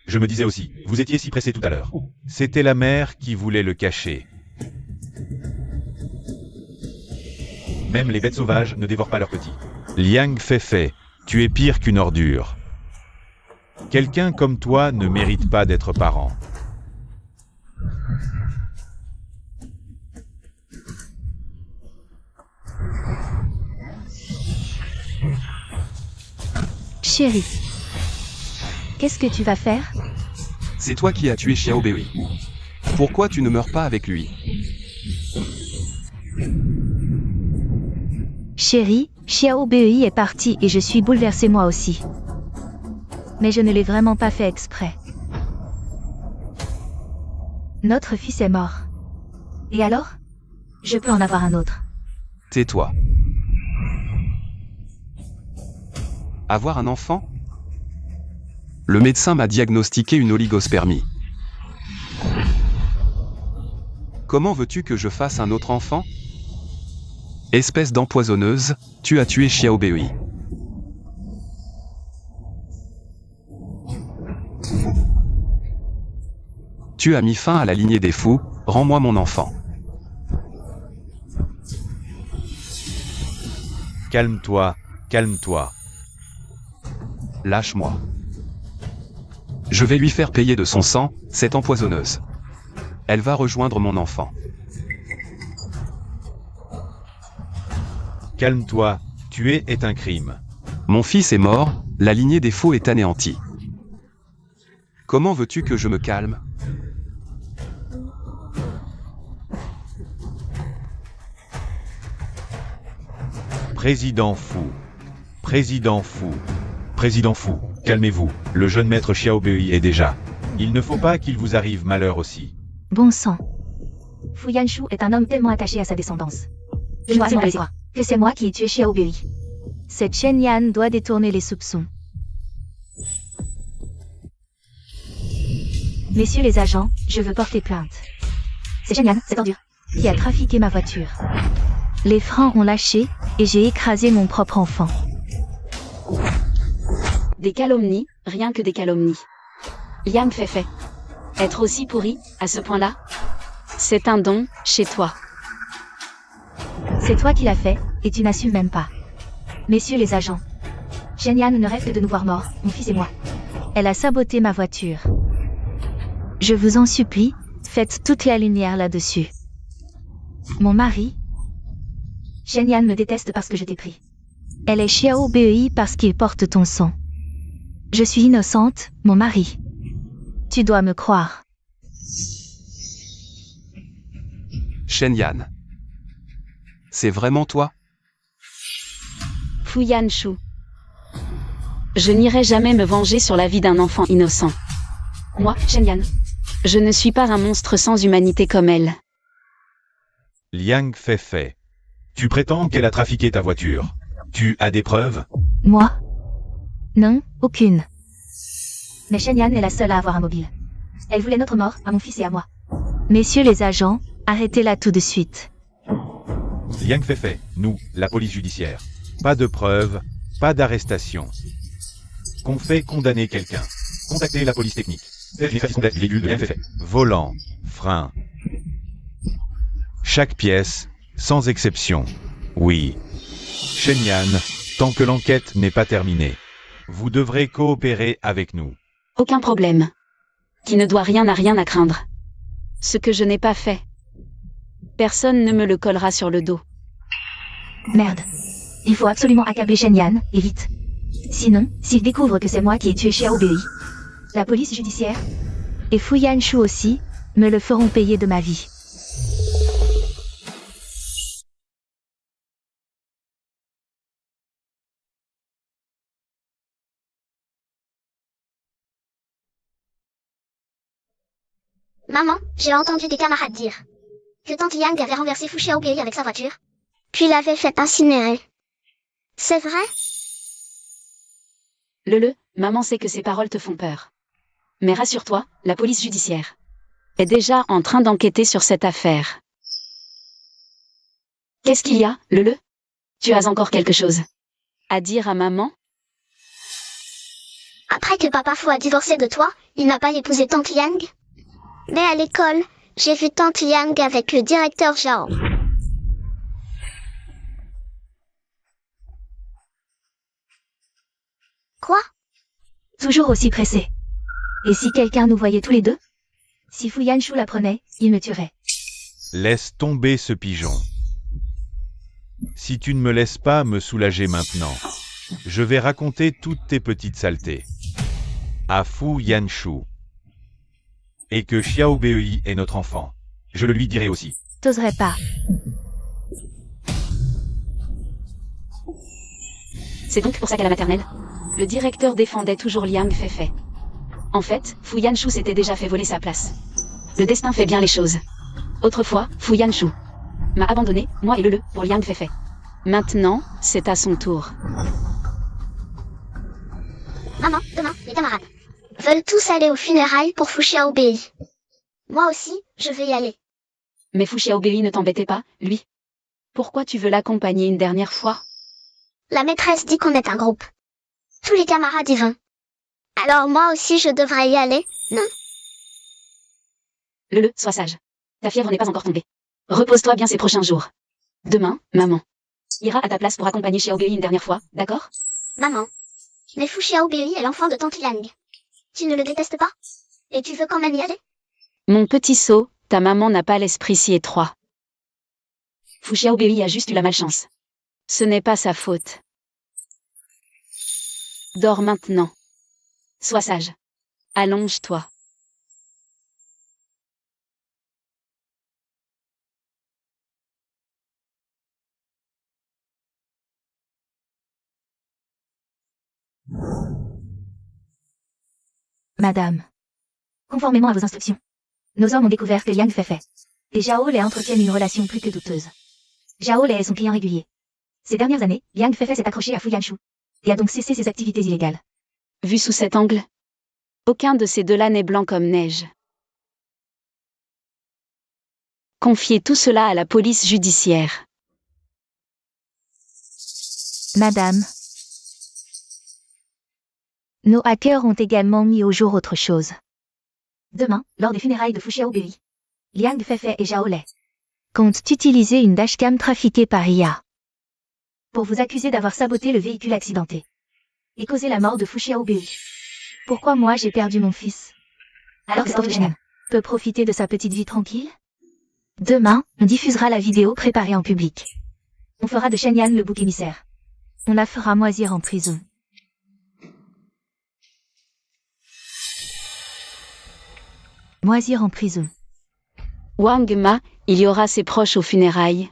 S4: Je me disais aussi, vous étiez si pressé tout à l'heure. C'était la mère qui voulait le cacher. Même les bêtes sauvages ne dévorent pas leurs petits. Liang Feifei, tu es pire qu'une ordure. Quelqu'un comme toi ne mérite pas d'être parent.
S2: Chérie, qu'est-ce que tu vas faire?
S5: C'est toi qui as tué Xiao Bei. Pourquoi tu ne meurs pas avec lui?
S2: Chérie, Xiao Bei est parti et je suis bouleversée moi aussi. Mais je ne l'ai vraiment pas fait exprès. Notre fils est mort.
S3: Et alors? Je peux en avoir un autre.
S5: Tais-toi. Avoir un enfant? Le médecin m'a diagnostiqué une oligospermie. Comment veux-tu que je fasse un autre enfant? Espèce d'empoisonneuse, tu as tué Xiao Bei. Tu as mis fin à la lignée des fous, rends-moi mon enfant.
S4: Calme-toi, calme-toi.
S5: Lâche-moi. Je vais lui faire payer de son sang, cette empoisonneuse. Elle va rejoindre mon enfant.
S4: Calme-toi, tuer est un crime.
S5: Mon fils est mort, la lignée des faux est anéantie. Comment veux-tu que je me calme?
S4: Président fou. Président fou. Président fou, calmez-vous, le jeune maître Xiaobei est déjà. Il ne faut pas qu'il vous arrive malheur aussi.
S2: Bon sang.
S3: Fu Yanshu est un homme tellement attaché à sa descendance. Je dois me croire que c'est moi qui ai tué Xiaobei.
S2: Cette Shen Yan doit détourner les soupçons.
S3: Messieurs les agents, je veux porter plainte. C'est Shen Yan, cette ordure, qui a trafiqué ma voiture.
S2: Les freins ont lâché, et j'ai écrasé mon propre enfant.
S1: Des calomnies, rien que des calomnies. Liang Feifei. Être aussi pourri, à ce point-là? C'est un don, chez toi.
S3: C'est toi qui l'as fait, et tu n'assumes même pas. Messieurs les agents, Shen Yan ne rêve que de nous voir morts, mon fils et moi.
S2: Elle a saboté ma voiture. Je vous en supplie, faites toute la lumière là-dessus. Mon mari,
S3: Shen Yan me déteste parce que je t'ai pris.
S2: elle est Xiaobei parce qu'il porte ton sang. Je suis innocente, mon mari. Tu dois me croire.
S5: Shen Yan. C'est vraiment toi?
S1: Fu Yanshu. Je n'irai jamais me venger sur la vie d'un enfant innocent. Moi, Shen Yan. Je ne suis pas un monstre sans humanité comme elle.
S4: Liang Feifei. Tu prétends qu'elle a trafiqué ta voiture. Tu as des preuves?
S2: Moi? Non, aucune.
S3: Mais Shen Yan est la seule à avoir un mobile. Elle voulait notre mort, à mon fils et à moi.
S2: Messieurs les agents, arrêtez-la tout de suite.
S4: Liang Feifei, nous, la police judiciaire. Pas de preuves, pas d'arrestation. Qu'on fait condamner quelqu'un. Contactez la police technique. Volant, frein. Chaque pièce, sans exception. Oui. Shen Yan, tant que l'enquête n'est pas terminée, vous devrez coopérer avec nous.
S1: Aucun problème. Qui ne doit rien à rien à craindre. Ce que je n'ai pas fait. Personne ne me le collera sur le dos.
S3: Merde. Il faut absolument accabler Shen Yan, et vite. Sinon, s'il découvre que c'est moi qui ai tué Xiaobei, la police judiciaire,
S2: Et Fu Yanshu aussi, me le feront payer de ma vie.
S6: Maman, j'ai entendu des camarades dire que tante Yang avait renversé Fu Xiaobei avec sa voiture, puis l'avait fait incinérer. C'est vrai?
S1: Maman sait que ces paroles te font peur. Mais rassure-toi, la police judiciaire est déjà en train d'enquêter sur cette affaire. Qu'est-ce qu'il y a, Tu as encore quelque chose à dire à maman?
S6: Après que papa Fu a divorcé de toi, il n'a pas épousé tante Yang? Mais à l'école, j'ai vu tante Yang avec le directeur Zhao. Quoi?
S3: toujours aussi pressé. Et si quelqu'un nous voyait tous les deux? Si Fu Yanshu l'apprenait, il me tuerait.
S4: Laisse tomber ce pigeon. Si tu ne me laisses pas me soulager maintenant, je vais raconter toutes tes petites saletés à Fu Yanshu. Et que Xiaobei est notre enfant. Je le lui dirai aussi.
S2: T'oserais pas.
S1: C'est donc pour ça qu'à la maternelle, le directeur défendait toujours Liang Feifei. En fait, Fu Yanshu s'était déjà fait voler sa place. Le destin fait bien les choses. Autrefois, Fu Yanshu m'a abandonné, moi et pour Liang Feifei. Maintenant, c'est à son tour.
S6: Maman, demain, les camarades veulent tous aller aux funérailles pour Fu Xiaobei. Moi aussi, je vais y aller.
S1: Mais Fu Xiaobei ne t'embêtait pas, lui. Pourquoi tu veux l'accompagner une dernière fois?
S6: La maîtresse dit qu'on est un groupe. Tous les camarades y vont. Alors moi aussi je devrais y aller, non?
S1: Sois sage. Ta fièvre n'est pas encore tombée. Repose-toi bien ces prochains jours. Demain, maman ira à ta place pour accompagner Xiaobei une dernière fois, d'accord?
S6: Maman. Mais Fu Xiaobei est l'enfant de tante Yang. Tu ne le détestes pas? Et tu veux quand même y aller?
S1: Mon petit sot, ta maman n'a pas l'esprit si étroit. Fu Xiaobei a juste eu la malchance. Ce n'est pas sa faute. Dors maintenant. Sois sage. Allonge-toi.
S3: Madame. Conformément à vos instructions, nos hommes ont découvert que Liang Feifei et Zhao Lei entretiennent une relation plus que douteuse. Zhao Lei est son client régulier. Ces dernières années, Liang Feifei s'est accroché à Fu Yanshu et a donc cessé ses activités illégales.
S1: Vu sous cet angle, aucun de ces deux-là n'est blanc comme neige. Confiez tout cela à la police judiciaire.
S2: Madame. Nos hackers ont également mis au jour autre chose.
S3: Demain, lors des funérailles de Fu Xiaobei, Liang Feifei et Zhao Lei
S2: Comptent utiliser une dashcam trafiquée par IA.
S3: pour vous accuser d'avoir saboté le véhicule accidenté et causé la mort de Fu Xiaobei.
S2: Pourquoi moi j'ai perdu mon fils?
S3: Alors que cet Shenyan
S2: Peut profiter de sa petite vie tranquille? Demain, on diffusera la vidéo préparée en public.
S3: on fera de Shenyan le bouc émissaire.
S2: On la fera moisir en prison. Moisir en prison.
S1: Wang Ma, il y aura ses proches aux funérailles.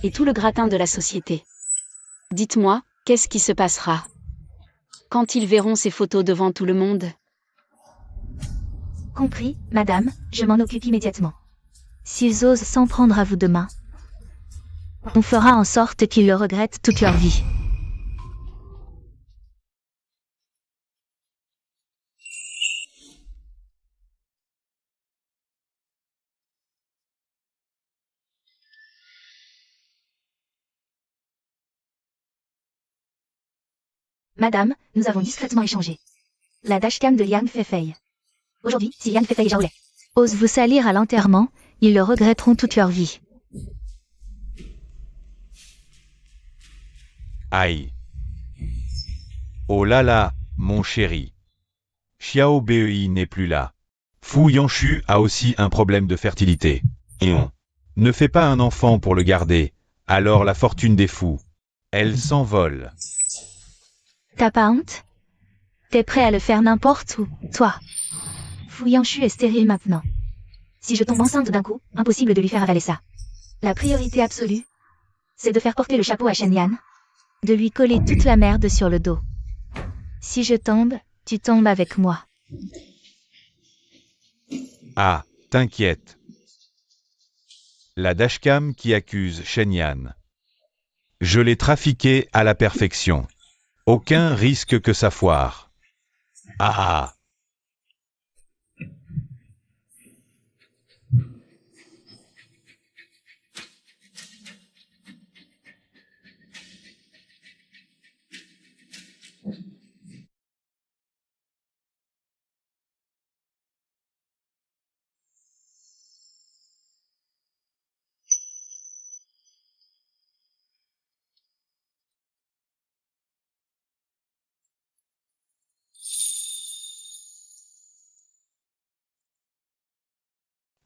S1: Et tout le gratin de la société. Dites-moi, qu'est-ce qui se passera quand ils verront ces photos devant tout le monde?
S3: Compris, madame, je m'en occupe immédiatement.
S2: S'ils osent s'en prendre à vous demain, on fera en sorte qu'ils le regrettent toute leur vie.
S3: Madame, nous avons discrètement échangé la dashcam de Liang Feifei. Aujourd'hui, si Liang Feifei et Zhao Lei
S2: Osent vous salir à l'enterrement, ils le regretteront toute leur vie.
S4: Aïe. Oh là là, mon chéri. Xiao Bei n'est plus là. Fu Yanshu a aussi un problème de fertilité. Et on ne fait pas un enfant pour le garder, alors la fortune des fous, elle s'envole.
S2: T'as pas honte? T'es prêt à le faire n'importe où, toi?
S3: Fu Yanshu est stérile maintenant. Si je tombe enceinte d'un coup, impossible de lui faire avaler ça. La priorité absolue, c'est de faire porter le chapeau à Shenyan.
S2: De lui coller toute la merde sur le dos. Si je tombe, tu tombes avec moi.
S4: Ah, t'inquiète. La dashcam qui accuse Shenyan. Je l'ai trafiquée à la perfection. Aucun risque que ça foire. Ah.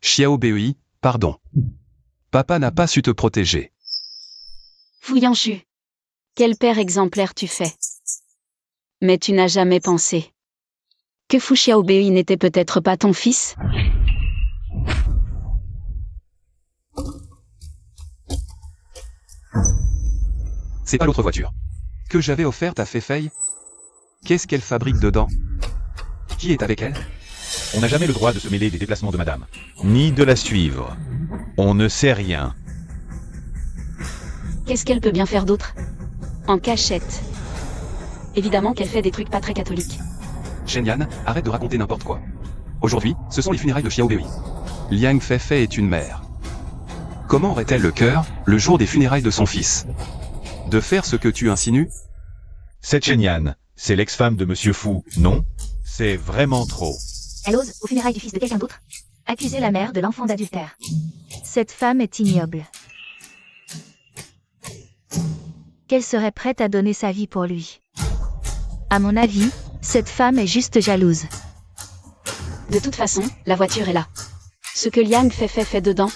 S5: Xiao Bei, pardon. Papa n'a pas su te protéger.
S1: Fu Yanshu. Quel père exemplaire tu fais. Mais tu n'as jamais pensé que Fu Xiaobei n'était peut-être pas ton fils?
S5: C'est pas l'autre voiture que j'avais offerte à Feifei? Qu'est-ce qu'elle fabrique dedans? Qui est avec elle?
S4: On n'a jamais le droit de se mêler des déplacements de madame, ni de la suivre. On ne sait rien.
S1: Qu'est-ce qu'elle peut bien faire d'autre? En cachette. Évidemment qu'elle fait des trucs pas très catholiques.
S5: Shenyan, arrête de raconter n'importe quoi. Aujourd'hui, ce sont les funérailles de Xiao Bei. Liang Feifei est une mère. Comment aurait-elle le cœur, le jour des funérailles de son fils, de faire ce que tu insinues?
S4: Cette Shenyan, c'est l'ex-femme de Monsieur Fu, non? C'est vraiment trop.
S3: Elle ose, aux funérailles du fils de quelqu'un d'autre, accuser la mère de l'enfant d'adultère.
S2: Cette femme est ignoble. Qu'elle serait prête à donner sa vie pour lui. À mon avis, cette femme est juste jalouse.
S1: De toute façon, la voiture est là. Ce que Liang Feifei fait dedans,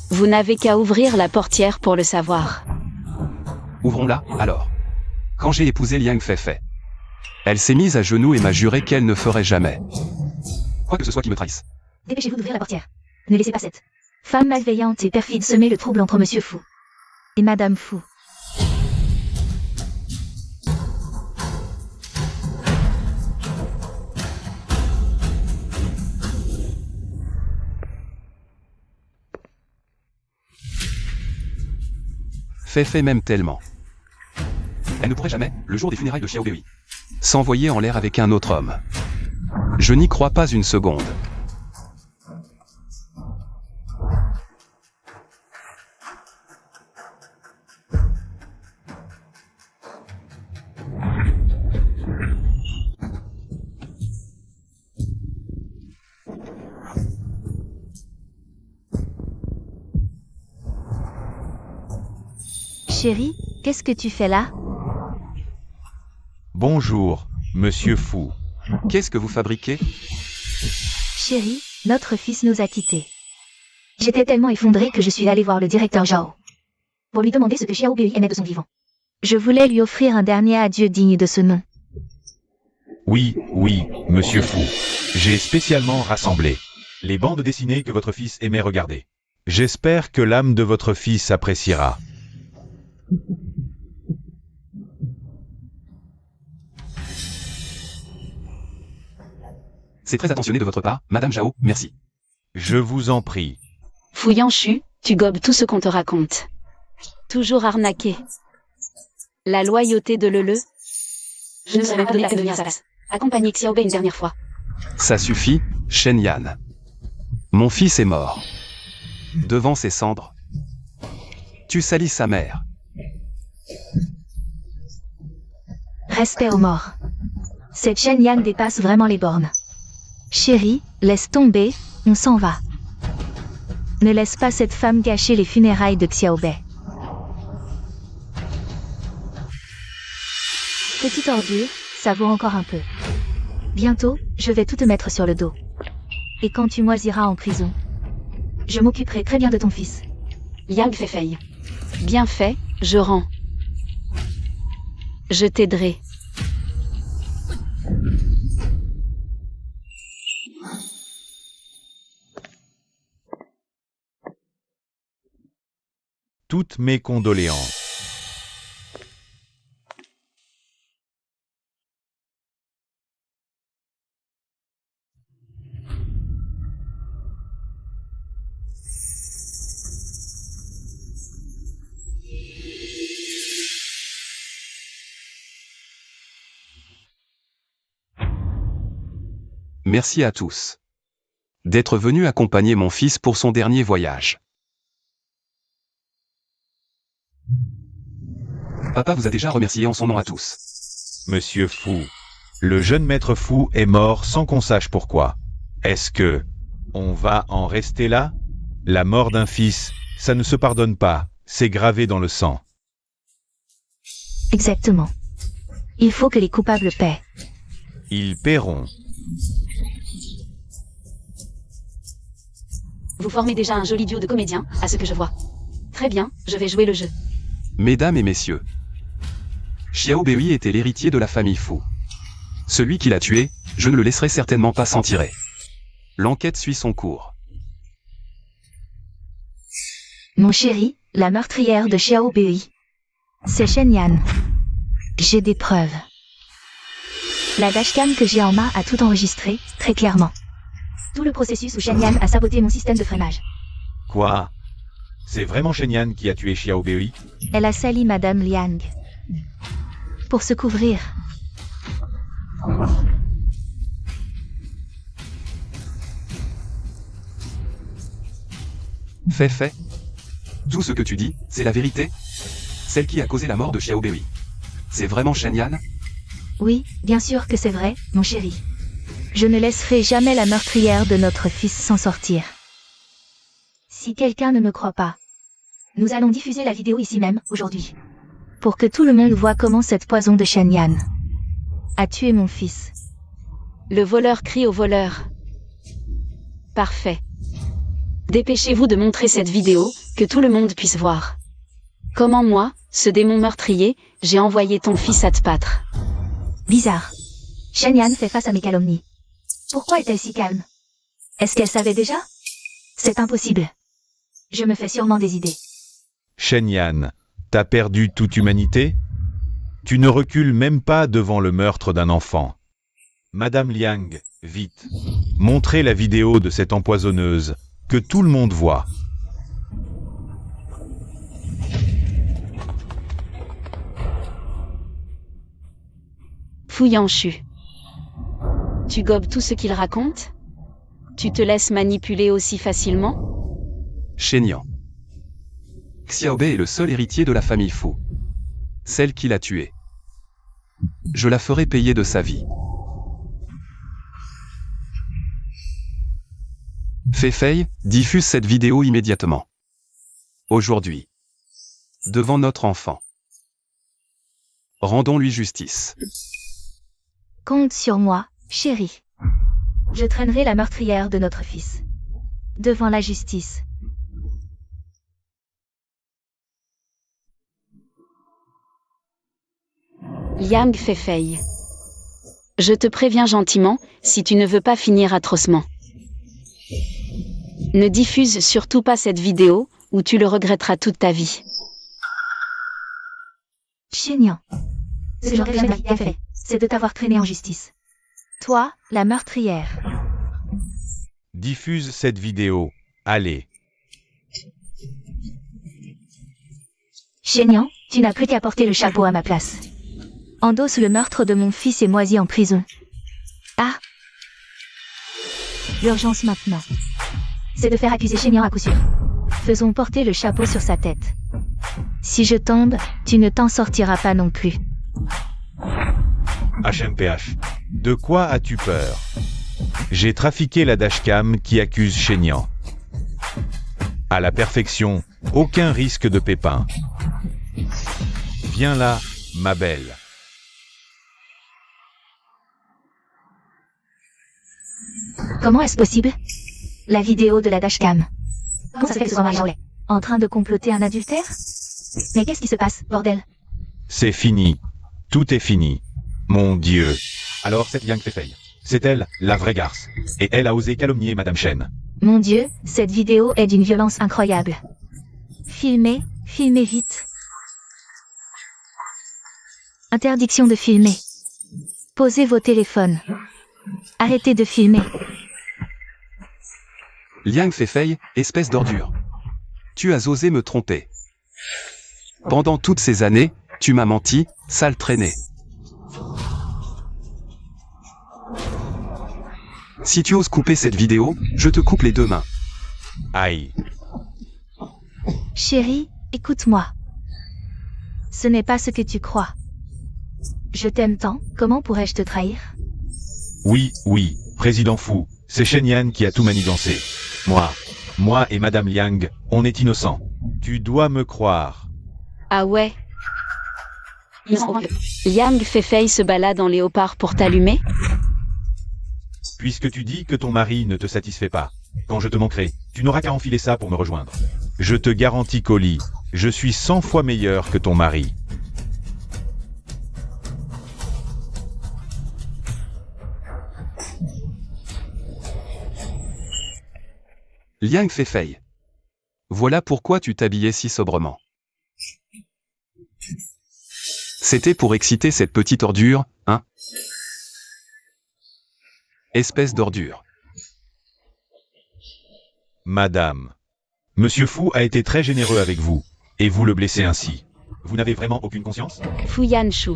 S1: vous n'avez qu'à ouvrir la portière pour le savoir.
S5: Ouvrons-la, alors. Quand j'ai épousé Liang Feifei, elle s'est mise à genoux et m'a juré qu'elle ne ferait jamais quoi que ce soit qui me trahisse.
S3: Dépêchez-vous d'ouvrir la portière. Ne laissez pas cette femme malveillante et perfide semer le trouble entre Monsieur Fu
S2: et Madame Fu.
S5: Fei m'aime tellement. Elle ne pourrait jamais, le jour des funérailles de Xiao Bei, s'envoyer en l'air avec un autre homme. Je n'y crois pas une seconde.
S2: Chérie, qu'est-ce que tu fais là?
S4: Bonjour, monsieur Fu.
S5: Qu'est-ce que vous fabriquez?
S2: Chérie, notre fils nous a quittés.
S3: J'étais tellement effondrée que je suis allée voir le directeur Zhao. Pour lui demander ce que Xiao Bei aimait de son vivant.
S2: Je voulais lui offrir un dernier adieu digne de ce nom.
S4: Oui, monsieur Fu. J'ai spécialement rassemblé les bandes dessinées que votre fils aimait regarder. J'espère que l'âme de votre fils appréciera.
S5: C'est très attentionné de votre part, Madame Zhao, merci.
S4: Je vous en prie.
S1: Fu Yanshu, tu gobes tout ce qu'on te raconte. Toujours arnaqué. La loyauté de Lele.
S3: Je ne serais pas donné la peine de venir à sa place. Accompagner Xiao Bei une dernière fois.
S5: Ça suffit, Shen Yan. Mon fils est mort. Devant ses cendres, tu salis sa mère.
S2: Respect aux morts. Cette Shen Yan dépasse vraiment les bornes. Chérie, laisse tomber, on s'en va. Ne laisse pas cette femme gâcher les funérailles de Xiao Bei. Petite ordure, ça vaut encore un peu. Bientôt, je vais tout te mettre sur le dos. Et quand tu moisiras en prison,
S3: Je m'occuperai très bien de ton fils. Liang Fei.
S1: Bien fait, je rends. Je t'aiderai.
S4: Toutes mes condoléances.
S5: Merci à tous d'être venus accompagner mon fils pour son dernier voyage. Papa vous a déjà remercié en son nom à tous.
S4: Monsieur Fu, le jeune maître Fu est mort sans qu'on sache pourquoi. Est-ce que on va en rester là? La mort d'un fils, ça ne se pardonne pas, c'est gravé dans le sang.
S2: exactement. Il faut que les coupables paient.
S4: Ils paieront.
S3: Vous formez déjà un joli duo de comédiens, à ce que je vois. Très bien, je vais jouer le jeu.
S5: Mesdames et messieurs, Xiao Bei était l'héritier de la famille Fu. Celui qui l'a tué, je ne le laisserai certainement pas s'en tirer. L'enquête suit son cours.
S2: Mon chéri, la meurtrière de Xiao Bei. C'est Shen Yan. J'ai des preuves. La dashcam que j'ai en main a tout enregistré, très clairement.
S3: Tout le processus où Shen Yan a saboté mon système de freinage.
S4: Quoi? C'est vraiment Shen Yan qui a tué Xiao Bei?
S2: Elle a sali Madame Liang. Pour se couvrir.
S5: Fei. Tout ce que tu dis, c'est la vérité? Celle qui a causé la mort de Xiao Bei. C'est vraiment Shen Yan?
S2: Oui, bien sûr que c'est vrai, mon chéri. Je ne laisserai jamais la meurtrière de notre fils s'en sortir. Si quelqu'un ne me croit pas,
S3: Nous allons diffuser la vidéo ici même, aujourd'hui.
S2: pour que tout le monde voit comment cette poison de Shen Yan a tué mon fils.
S1: Le voleur crie au voleur. Parfait. Dépêchez-vous de montrer cette vidéo, que tout le monde puisse voir. Comment moi, ce démon meurtrier, j'ai envoyé ton fils à te battre.
S3: Bizarre. Shen Yan fait face à mes calomnies. Pourquoi est-elle si calme? Est-ce qu'elle savait déjà? C'est impossible. Je me fais sûrement des idées.
S4: Shen Yan, t'as perdu toute humanité? Tu ne recules même pas devant le meurtre d'un enfant. Madame Liang, vite, montrez la vidéo de cette empoisonneuse, que tout le monde voit.
S1: Fu Yanshu. Tu gobes tout ce qu'il raconte? Tu te laisses manipuler aussi facilement?
S5: Shenyang. Xiaobei est le seul héritier de la famille Fu. Celle qui l'a tué. Je la ferai payer de sa vie. Feifei, diffuse cette vidéo immédiatement. Aujourd'hui. Devant notre enfant. Rendons-lui justice.
S2: Compte sur moi, chérie. Je traînerai la meurtrière de notre fils. Devant la justice.
S1: Liang Feifei. Je te préviens gentiment, si tu ne veux pas finir atrocement. Ne diffuse surtout pas cette vidéo, ou tu le regretteras toute ta vie.
S2: Shenyang.
S3: Ce que j'aurais jamais bien fait, c'est de t'avoir traîné en justice.
S2: Toi, la meurtrière.
S4: Diffuse cette vidéo. Allez.
S3: Shenyang, tu n'as plus qu'à porter le chapeau à ma place.
S2: Endosse le meurtre de mon fils et moisis en prison. Ah! L'urgence maintenant.
S3: C'est de faire accuser Shenyang à coup sûr.
S2: Faisons porter le chapeau sur sa tête. Si je tombe, tu ne t'en sortiras pas non plus.
S4: HMPH. De quoi as-tu peur? J'ai trafiqué la dashcam qui accuse Shenyang. À la perfection, aucun risque de pépin. Viens là, ma belle.
S3: Comment est-ce possible? La vidéo de la dashcam. Comment ça se fait que ce soit Marie-Jolais?
S2: En train de comploter un adultère?
S3: Mais qu'est-ce qui se passe, bordel?
S4: C'est fini. Tout est fini. Mon Dieu. Alors cette Liang Feifei. C'est elle, la vraie garce. Et elle a osé calomnier Madame Chen.
S2: Mon Dieu, cette vidéo est d'une violence incroyable. Filmez, filmez vite. Interdiction de filmer. Posez vos téléphones. Arrêtez de filmer.
S5: Liang Feifei, espèce d'ordure. Tu as osé me tromper. Pendant toutes ces années, tu m'as menti, sale traînée. Si tu oses couper cette vidéo, je te coupe les deux mains.
S4: Aïe.
S2: Chérie, écoute-moi. Ce n'est pas ce que tu crois. Je t'aime tant, comment pourrais-je te trahir?
S4: Oui, oui, président fou. C'est Shenyang qui a tout manigancé. Moi et Madame Liang, on est innocents. Tu dois me croire.
S1: Ah ouais? Liang Feifei se balade en léopard pour t'allumer?
S4: Puisque tu dis que ton mari ne te satisfait pas, quand je te manquerai, tu n'auras qu'à enfiler ça pour me rejoindre. Je te garantis qu'au lit, je suis 100 fois meilleur que ton mari.
S5: Liang Feifei. Voilà pourquoi tu t'habillais si sobrement. C'était pour exciter cette petite ordure, hein? Espèce d'ordure.
S4: Madame. Monsieur Fu a été très généreux avec vous, et vous le blessez ainsi. Vous n'avez vraiment aucune conscience?
S1: Fu Yanshu.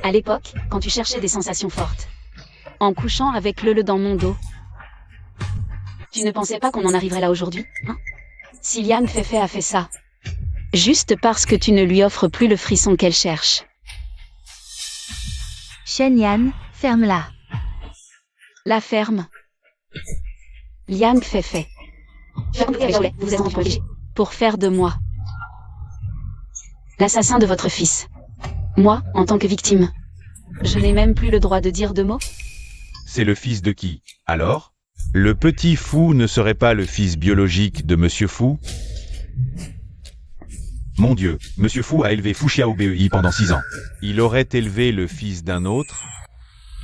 S1: À l'époque, quand tu cherchais des sensations fortes. En couchant avec le dans mon dos. Tu ne pensais pas qu'on en arriverait là aujourd'hui, hein? Si Liang Feifei a fait ça. Juste parce que tu ne lui offres plus le frisson qu'elle cherche.
S2: Shenyang, ferme-la.
S1: La ferme. Liang Feifei.
S3: J'ai compris avec Jolais, vous vous êtes rendu compte.
S1: Pour faire de moi l'assassin de votre fils. Moi, en tant que victime. Je n'ai même plus le droit de dire de mots.
S4: C'est le fils de qui, alors? Le petit Fu ne serait pas le fils biologique de Monsieur Fu? Mon Dieu, Monsieur Fu a élevé Fu Xiaobei pendant 6 ans. Il aurait élevé le fils d'un autre?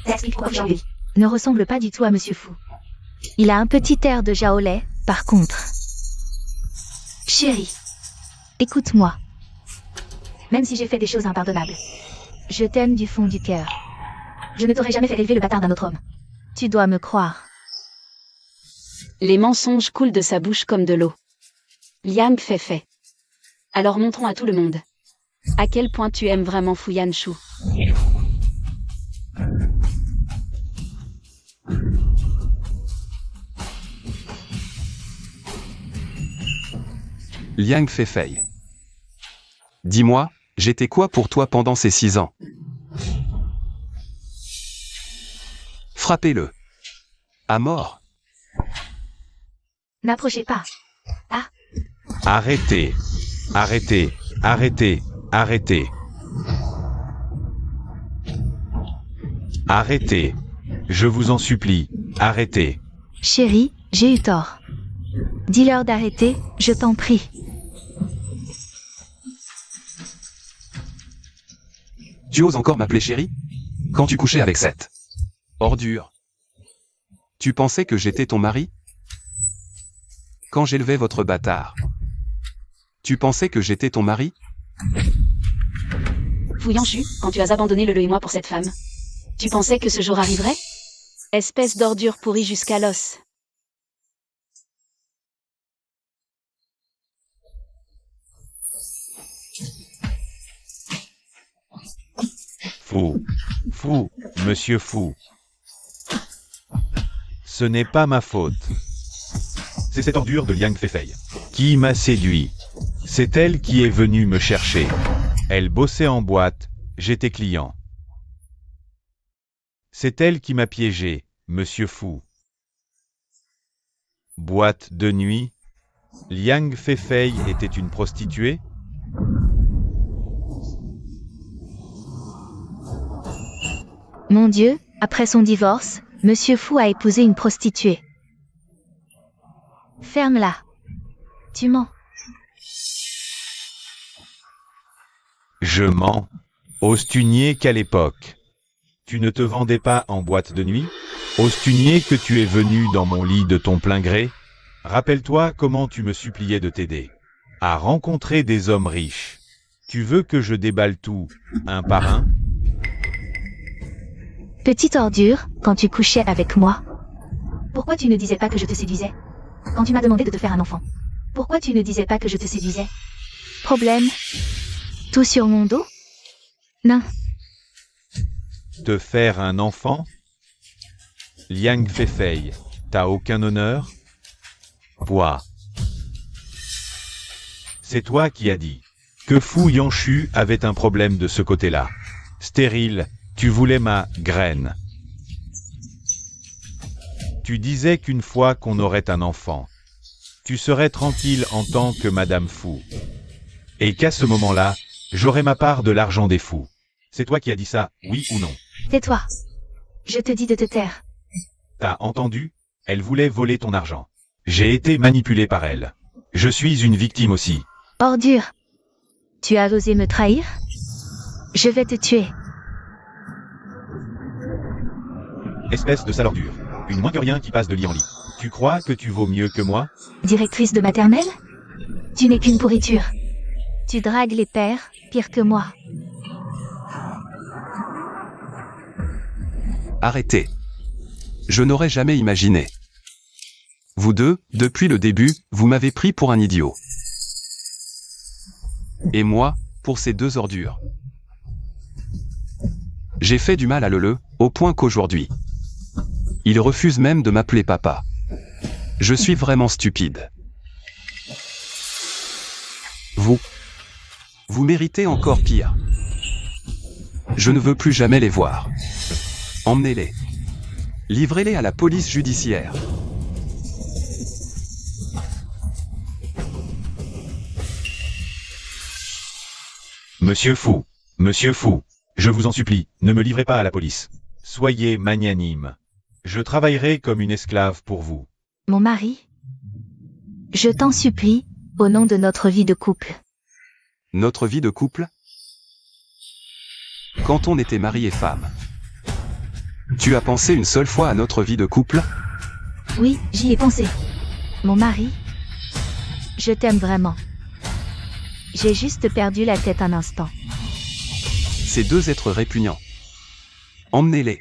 S3: Ça explique pourquoi j'ai envie.
S2: Ne ressemble pas du tout à Monsieur Fu. Il a un petit air de Jaolais, par contre.
S3: Chérie,
S2: Écoute-moi.
S3: même si j'ai fait des choses impardonnables,
S2: Je t'aime du fond du cœur.
S3: je ne t'aurais jamais fait élever le bâtard d'un autre homme.
S2: Tu dois me croire.
S1: Les mensonges coulent de sa bouche comme de l'eau. Liang Feifei. Alors montrons à tout le monde. À quel point tu aimes vraiment Fu Yanshu.
S5: Liang Feifei. Dis-moi, j'étais quoi pour toi pendant ces 6 ans? Frappez-le. À mort.
S3: N'approchez pas.
S4: Arrêtez. Arrêtez. Arrêtez. Arrêtez. Arrêtez. Je vous en supplie, arrêtez.
S2: Chérie, j'ai eu tort. Dis-leur d'arrêter, je t'en prie.
S5: Tu oses encore m'appeler chérie? Quand tu couchais avec cette ordure. Tu pensais que j'étais ton mari? Quand j'élevais votre bâtard. Tu pensais que j'étais ton mari?
S1: Fouillanchu, quand tu as abandonné Lele et moi pour cette femme. Tu pensais que ce jour arriverait? Espèce d'ordure pourrie jusqu'à l'os.
S4: Fou. Fou, monsieur fou. Ce n'est pas ma faute. C'est cette ordure de Liang Feifei qui m'a séduit. C'est elle qui est venue me chercher. Elle bossait en boîte, j'étais client. C'est elle qui m'a piégé, monsieur fou. Boîte de nuit. Liang Feifei était une prostituée?
S2: Mon Dieu, après son divorce, Monsieur Fou a épousé une prostituée. Ferme-la. Tu mens.
S4: Je mens. Oses-tu nier qu'à l'époque, tu ne te vendais pas en boîte de nuit? Oses-tu nier que tu es venu dans mon lit de ton plein gré? Rappelle-toi comment tu me suppliais de t'aider à rencontrer des hommes riches. Tu veux que je déballe tout, un par un?
S2: Petite ordure, quand tu couchais avec moi.
S3: Pourquoi tu ne disais pas que je te séduisais? Quand tu m'as demandé de te faire un enfant. Pourquoi tu ne disais pas que je te séduisais?
S2: Problème? Tout sur mon dos? Non.
S4: Te faire un enfant? Liang Feifei, t'as aucun honneur? Quoi? C'est toi qui as dit que Fu Yanshu avait un problème de ce côté-là. Stérile, tu voulais ma graine. Tu disais qu'une fois qu'on aurait un enfant, tu serais tranquille en tant que Madame Fou. Et qu'à ce moment-là, j'aurais ma part de l'argent des fous. C'est toi qui as dit ça, oui ou non?
S3: Tais-toi. Je te dis de te taire.
S4: T'as entendu? Elle voulait voler ton argent. J'ai été manipulé par elle. Je suis une victime aussi.
S2: Ordure. Tu as osé me trahir? Je vais te tuer.
S4: Espèce de sale ordure. Une moins que rien qui passe de lit en lit. Tu crois que tu vaux mieux que moi?
S3: Directrice de maternelle? Tu n'es qu'une pourriture.
S2: Tu dragues les pères, pire que moi.
S5: Arrêtez. Je n'aurais jamais imaginé. Vous deux, depuis le début, vous m'avez pris pour un idiot. Et moi, pour ces deux ordures. J'ai fait du mal à Lele, au point qu'aujourd'hui, il refuse même de m'appeler papa. Je suis vraiment stupide. Vous méritez encore pire. Je ne veux plus jamais les voir. Emmenez-les. Livrez-les à la police judiciaire.
S4: Monsieur Fou, je vous en supplie, ne me livrez pas à la police. Soyez magnanime. Je travaillerai comme une esclave pour vous.
S2: Mon mari? Je t'en supplie, au nom de notre vie de couple.
S5: Notre vie de couple? Quand on était mari et femme. Tu as pensé une seule fois à notre vie de couple?
S3: Oui, j'y ai pensé.
S2: Mon mari? Je t'aime vraiment. J'ai juste perdu la tête un instant.
S5: Ces deux êtres répugnants. Emmenez-les.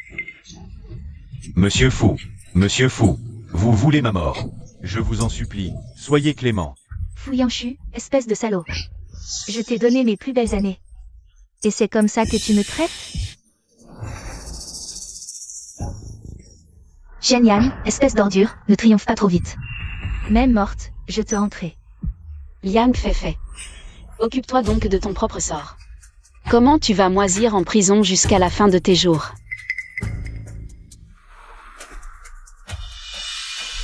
S4: Monsieur Fou, vous voulez ma mort. Je vous en supplie, soyez clément.
S3: Fu Yanshu, espèce de salaud. Je t'ai donné mes plus belles années.
S2: Et c'est comme ça que tu me traites?
S3: Shen Yan, espèce d'ordure, ne triomphe pas trop vite.
S2: Même morte, je te rentrerai.
S1: Liang Feifei. Occupe-toi donc de ton propre sort. Comment tu vas moisir en prison jusqu'à la fin de tes jours?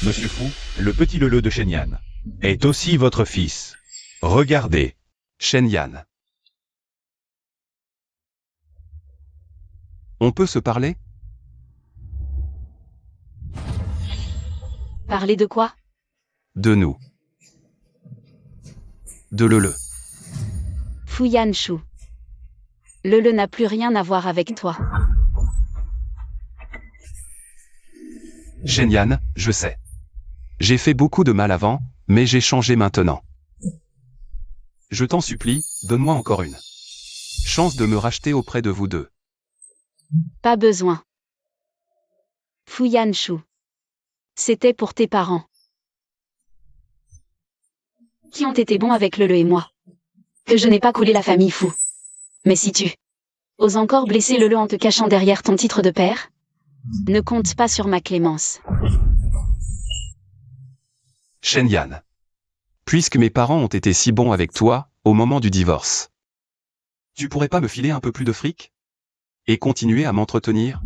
S4: Monsieur Fu, le petit Lele de Shenyan, est aussi votre fils. Regardez.
S5: Shenyan. On peut se parler?
S1: Parler de quoi?
S5: De nous. De Lele.
S1: Fu Yanshu. Lele n'a plus rien à voir avec toi.
S5: Shenyan, je sais. J'ai fait beaucoup de mal avant, mais j'ai changé maintenant. Je t'en supplie, donne-moi encore une chance de me racheter auprès de vous deux.
S1: Pas besoin. Fu Yanshu. C'était pour tes parents. Qui ont été bons avec Lele et moi. Que je n'ai pas coulé la famille Fu. Mais si tu oses encore blesser Lele en te cachant derrière ton titre de père, ne compte pas sur ma clémence.
S5: Shenyan. Puisque mes parents ont été si bons avec toi, au moment du divorce, tu pourrais pas me filer un peu plus de fric? Et continuer à m'entretenir?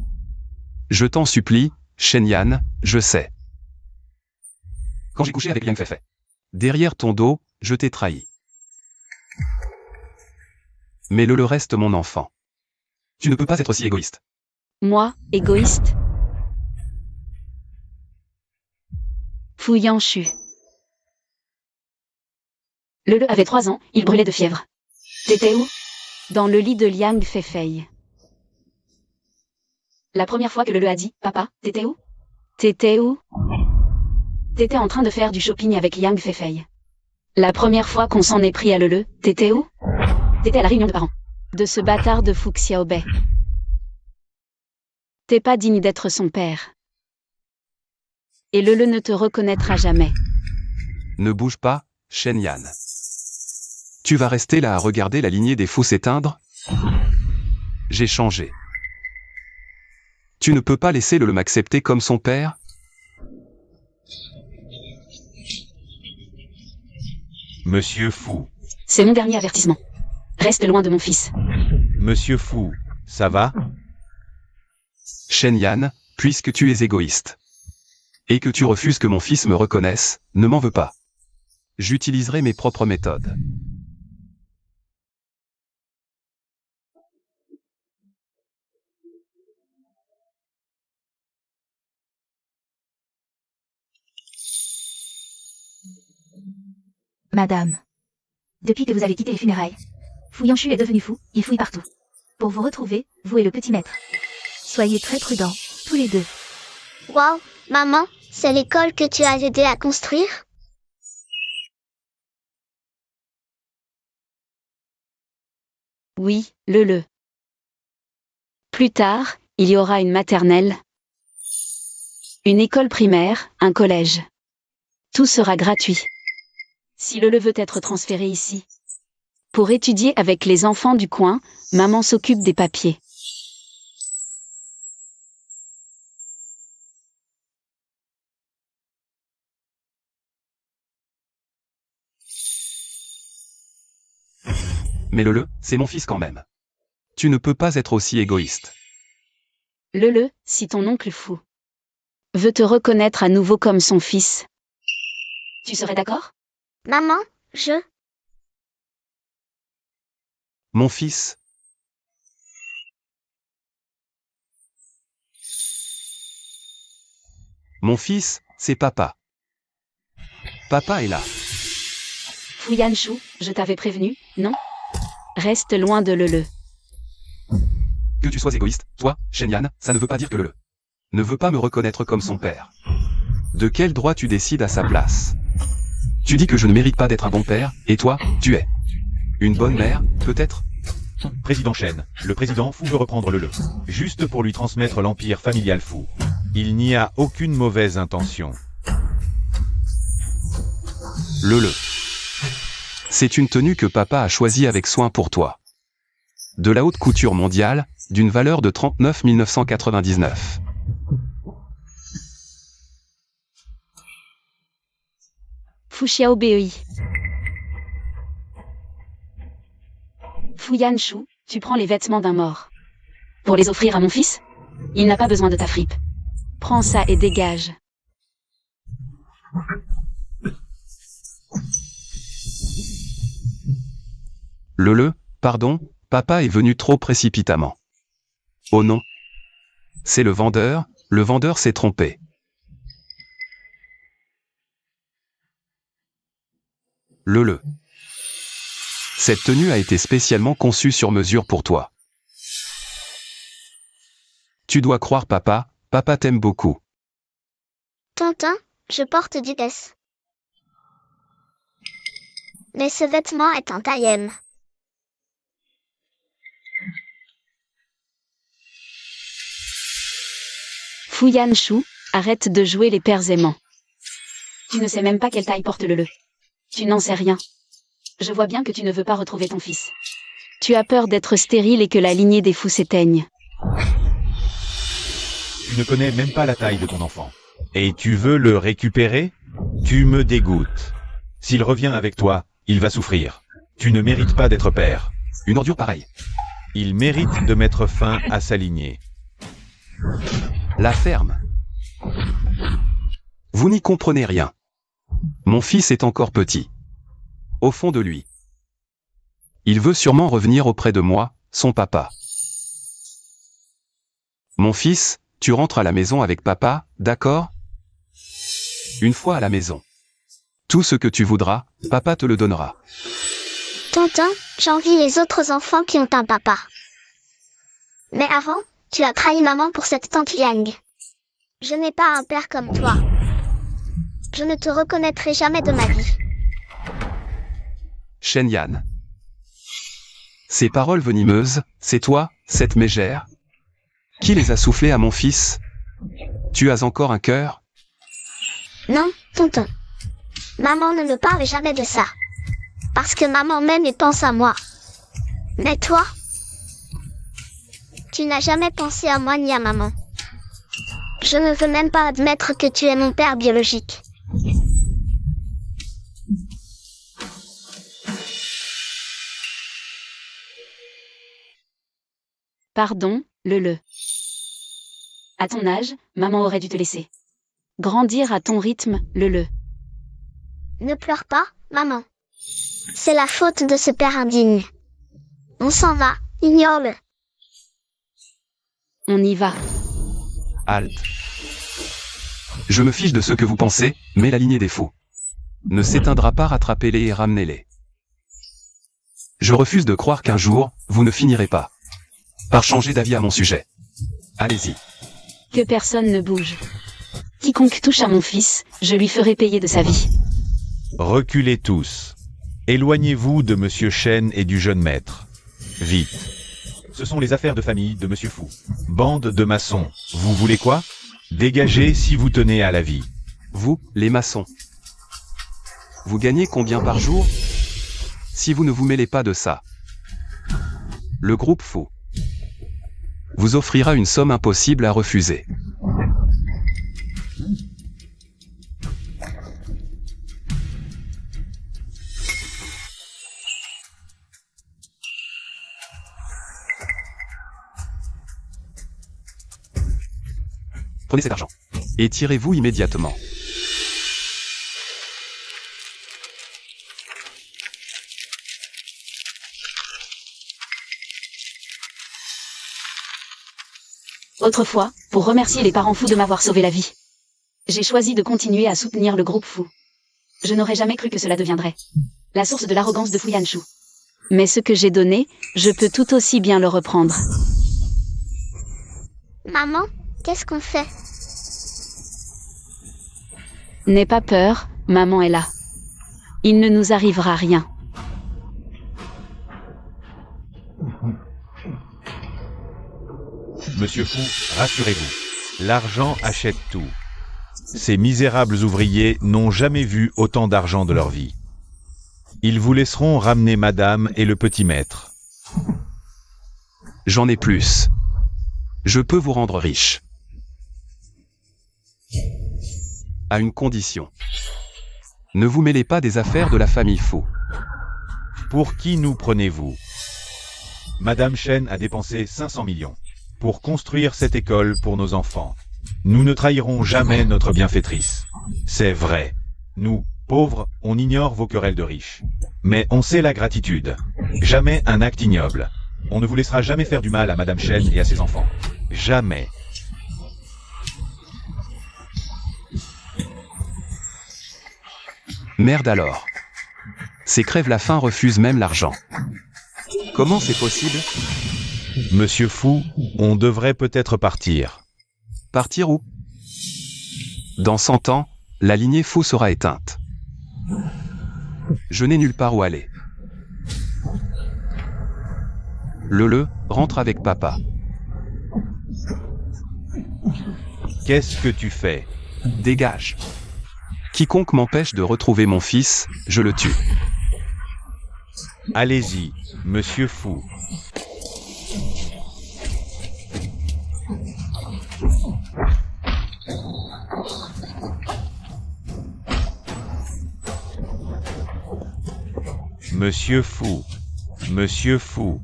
S5: Je t'en supplie, Shenyan, je sais. Quand j'ai couché avec Liang Feifei, derrière ton dos, je t'ai trahi. Mais Lele reste mon enfant. Tu ne peux pas être si égoïste.
S1: Moi, égoïste? Fu Yanshu. Lele avait 3 ans, il brûlait de fièvre. T'étais où? Dans le lit de Liang Feifei. La première fois que Lele a dit « Papa, t'étais où ?» T'étais où? T'étais en train de faire du shopping avec Liang Feifei. La première fois qu'on s'en est pris à Lele, t'étais où? T'étais à la réunion de parents. De ce bâtard de Fu Xiaobei. T'es pas digne d'être son père. Et Lele ne te reconnaîtra jamais.
S5: Ne bouge pas, Shenyan. Tu vas rester là à regarder la lignée des fous s'éteindre? J'ai changé. Tu ne peux pas laisser Lele m'accepter comme son père?
S4: Monsieur Fu.
S1: C'est mon dernier avertissement. Reste loin de mon fils.
S4: Monsieur Fu, ça va?
S5: Shenyan, puisque tu es égoïste. Et que tu refuses que mon fils me reconnaisse, ne m'en veux pas. J'utiliserai mes propres méthodes.
S3: Madame. Depuis que vous avez quitté les funérailles, Fu Yanshu est devenu fou, il fouille partout. Pour vous retrouver, vous et le petit maître. Soyez très prudents, tous les deux.
S6: Waouh, maman, c'est l'école que tu as aidé à construire?
S1: Oui, Lele. Plus tard, il y aura une maternelle, une école primaire, un collège. Tout sera gratuit. Si Lele veut être transféré ici, pour étudier avec les enfants du coin, maman s'occupe des papiers.
S5: Mais Lele, c'est mon fils quand même. Tu ne peux pas être aussi égoïste.
S1: Lele, si ton oncle fou veut te reconnaître à nouveau comme son fils, tu serais d'accord?
S6: Maman, je...
S5: Mon fils. Mon fils, c'est papa. Papa est là.
S1: Fu Yanshu, je t'avais prévenu, non? Reste loin de Lele.
S5: Que tu sois égoïste, toi, Shenyan, ça ne veut pas dire que Lele ne veut pas me reconnaître comme son père. De quel droit tu décides à sa place? Tu dis que je ne mérite pas d'être un bon père, et toi, tu es une bonne mère, peut-être?
S4: Président Shen, le président Fu veut reprendre Lele, juste pour lui transmettre l'empire familial Fu. Il n'y a aucune mauvaise intention.
S5: Lele. C'est une tenue que papa a choisie avec soin pour toi. De la haute couture mondiale, d'une valeur de 39 999.
S1: Fu Xiaobei. Fu Yanshu, tu prends les vêtements d'un mort. Pour les offrir à mon fils? Il n'a pas besoin de ta fripe. Prends ça et dégage.
S5: Pardon, papa est venu trop précipitamment. Oh non. C'est le vendeur s'est trompé. Cette tenue a été spécialement conçue sur mesure pour toi. Tu dois croire papa t'aime beaucoup.
S6: Tonton, je porte du S. Mais ce vêtement est en taille M.
S1: Fu Yanshu, arrête de jouer les pères aimants. Tu ne sais même pas quelle taille porte le. Tu n'en sais rien. Je vois bien que tu ne veux pas retrouver ton fils. Tu as peur d'être stérile et que la lignée des fous s'éteigne.
S4: Tu ne connais même pas la taille de ton enfant. Et tu veux le récupérer? Tu me dégoûtes. S'il revient avec toi, il va souffrir. Tu ne mérites pas d'être père.
S5: Une ordure pareille.
S4: Il mérite de mettre fin à sa lignée.
S5: La ferme. Vous n'y comprenez rien. Mon fils est encore petit. Au fond de lui. Il veut sûrement revenir auprès de moi, son papa. Mon fils, tu rentres à la maison avec papa, d'accord? Une fois à la maison. Tout ce que tu voudras, papa te le donnera.
S6: Tonton, j'envie les autres enfants qui ont un papa. Mais avant, tu as trahi maman pour cette tante Yang. Je n'ai pas un père comme toi. Je ne te reconnaîtrai jamais de ma vie.
S5: Shen Yan. Ces paroles venimeuses, c'est toi, cette mégère? Qui les a soufflées à mon fils? Tu as encore un cœur?
S6: Non, tonton. Maman ne me parle jamais de ça. Parce que maman m'aime et pense à moi. Mais toi, tu n'as jamais pensé à moi ni à maman. Je ne veux même pas admettre que tu es mon père biologique.
S1: Pardon, le. À ton âge, maman aurait dû te laisser grandir à ton rythme, le.
S6: Ne pleure pas, maman. C'est la faute de ce père indigne. On s'en va, ignore-le.
S1: On y va.
S5: Halte. Je me fiche de ce que vous pensez, mais la lignée des fous ne s'éteindra pas, rattrapez-les et ramenez-les. Je refuse de croire qu'un jour, vous ne finirez pas par changer d'avis à mon sujet. Allez-y.
S1: Que personne ne bouge. Quiconque touche à mon fils, je lui ferai payer de sa vie.
S4: Reculez tous. Éloignez-vous de Monsieur Shen et du jeune maître. Vite. Ce sont les affaires de famille de Monsieur Fu. Bande de maçons. Vous voulez quoi? Dégagez si vous tenez à la vie.
S5: Vous, les maçons. Vous gagnez combien par jour? Si vous ne vous mêlez pas de ça. Le groupe Fu vous offrira une somme impossible à refuser. Prenez cet argent et tirez-vous immédiatement.
S1: Autrefois, pour remercier les parents fous de m'avoir sauvé la vie, j'ai choisi de continuer à soutenir le groupe Fu. Je n'aurais jamais cru que cela deviendrait la source de l'arrogance de Fu Yanshu. Mais ce que j'ai donné, je peux tout aussi bien le reprendre.
S6: Maman, qu'est-ce qu'on fait?
S1: N'aie pas peur, maman est là. Il ne nous arrivera rien.
S4: Monsieur Fu, rassurez-vous. L'argent achète tout. Ces misérables ouvriers n'ont jamais vu autant d'argent de leur vie. Ils vous laisseront ramener madame et le petit maître.
S5: J'en ai plus. Je peux vous rendre riche. À une condition. Ne vous mêlez pas des affaires de la famille Fu.
S4: Pour qui nous prenez-vous? Madame Chen a dépensé 500 millions pour construire cette école pour nos enfants. Nous ne trahirons jamais notre bienfaitrice. C'est vrai. Nous, pauvres, on ignore vos querelles de riches. Mais on sait la gratitude. Jamais un acte ignoble. On ne vous laissera jamais faire du mal à Madame Chen et à ses enfants. Jamais.
S5: Merde alors. Ces crève-la-faim refusent même l'argent. Comment c'est possible?
S4: Monsieur Fu, on devrait peut-être partir.
S5: Partir où? Dans 100 ans, la lignée Fu sera éteinte. Je n'ai nulle part où aller. Le rentre avec papa.
S4: Qu'est-ce que tu fais?
S5: Dégage. Quiconque m'empêche de retrouver mon fils, je le tue.
S4: Allez-y, Monsieur Fu. Monsieur Fu. Monsieur Fu.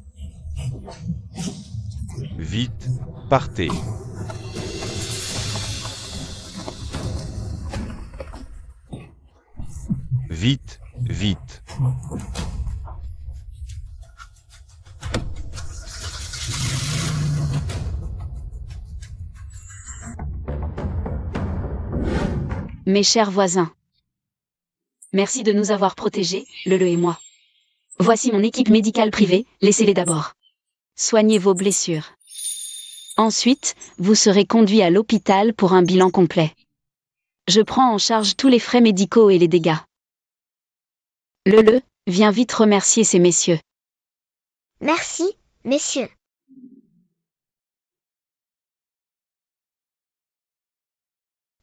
S4: Vite, partez. Vite, vite.
S1: Mes chers voisins. Merci de nous avoir protégés, Lele et moi. Voici mon équipe médicale privée, laissez-les d'abord. Soignez vos blessures. Ensuite, vous serez conduit à l'hôpital pour un bilan complet. Je prends en charge tous les frais médicaux et les dégâts. Lele, viens vite remercier ces messieurs.
S6: Merci, messieurs.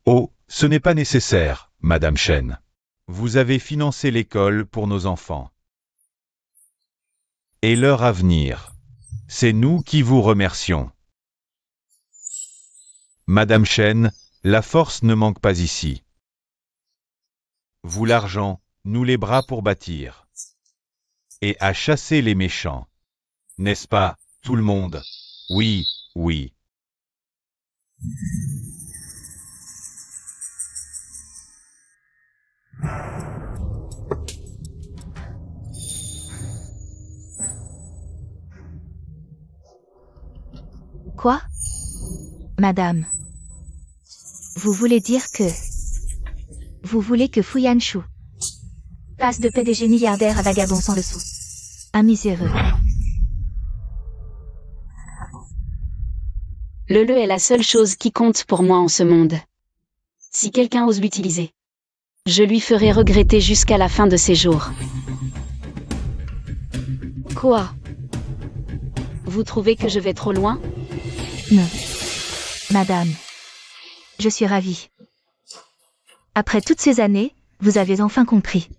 S4: Oh, ce n'est pas nécessaire, Madame Chen. Vous avez financé l'école pour nos enfants. Et leur avenir. C'est nous qui vous remercions. Madame Chen, la force ne manque pas ici. Vous l'argent, nous les bras pour bâtir. Et à chasser les méchants. N'est-ce pas, tout le monde? Oui, oui.
S2: Quoi? Madame. Vous voulez dire que... Vous voulez que Fu Yanshu
S3: Passe de PDG milliardaire à vagabond sans le sou.
S2: un miséreux.
S1: Lele est la seule chose qui compte pour moi en ce monde. Si quelqu'un ose l'utiliser, je lui ferai regretter jusqu'à la fin de ses jours. Quoi? Vous trouvez que je vais trop loin?
S2: Non. Madame. Je suis ravie. Après toutes ces années, vous avez enfin compris.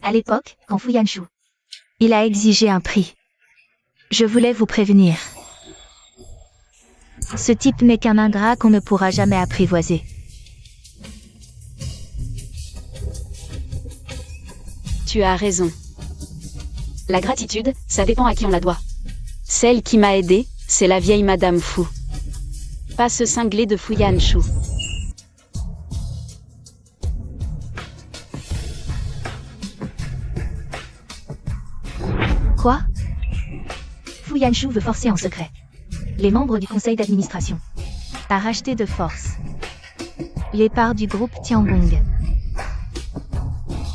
S3: À l'époque, quand Fu Yanshu.
S2: Il a exigé un prix. Je voulais vous prévenir. Ce type n'est qu'un ingrat qu'on ne pourra jamais apprivoiser.
S1: Tu as raison. La gratitude, ça dépend à qui on la doit. Celle qui m'a aidé, c'est la vieille Madame Fu. Pas ce cinglé de Fu Yanshu.
S2: Quoi?
S3: Fu Yanshu veut forcer en secret les membres du conseil d'administration
S2: À racheter de force les parts du groupe Tiangong.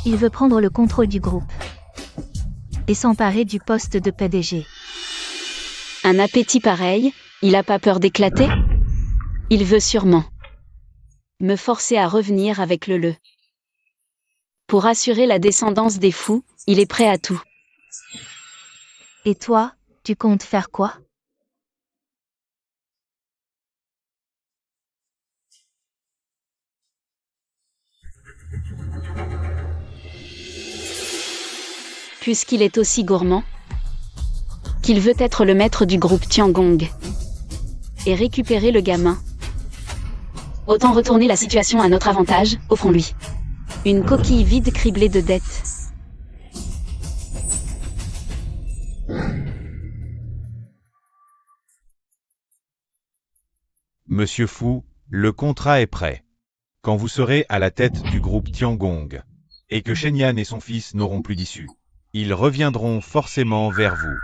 S2: Il veut prendre le contrôle du groupe et s'emparer du poste de PDG.
S1: Un appétit pareil, il a pas peur d'éclater? Il veut sûrement me forcer à revenir avec Lele. Pour assurer la descendance des fous, il est prêt à tout.
S2: Et toi, tu comptes faire quoi?
S1: Puisqu'il est aussi gourmand, qu'il veut être le maître du groupe Tiangong et récupérer le gamin. Autant retourner la situation à notre avantage, offrons-lui une coquille vide criblée de dettes.
S4: Monsieur Fu, le contrat est prêt. Quand vous serez à la tête du groupe Tiangong, et que Shenyan et son fils n'auront plus d'issue, ils reviendront forcément vers vous.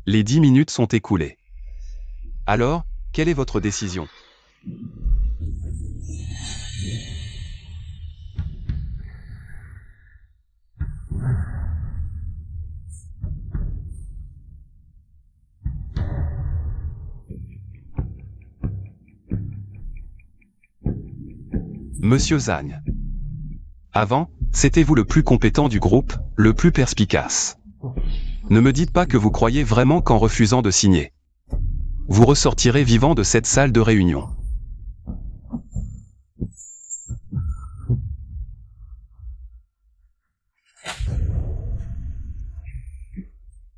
S5: Les 10 minutes sont écoulées. Alors, quelle est votre décision? Monsieur Zhang. Avant, c'était vous le plus compétent du groupe, le plus perspicace. Ne me dites pas que vous croyez vraiment qu'en refusant de signer, vous ressortirez vivant de cette salle de réunion.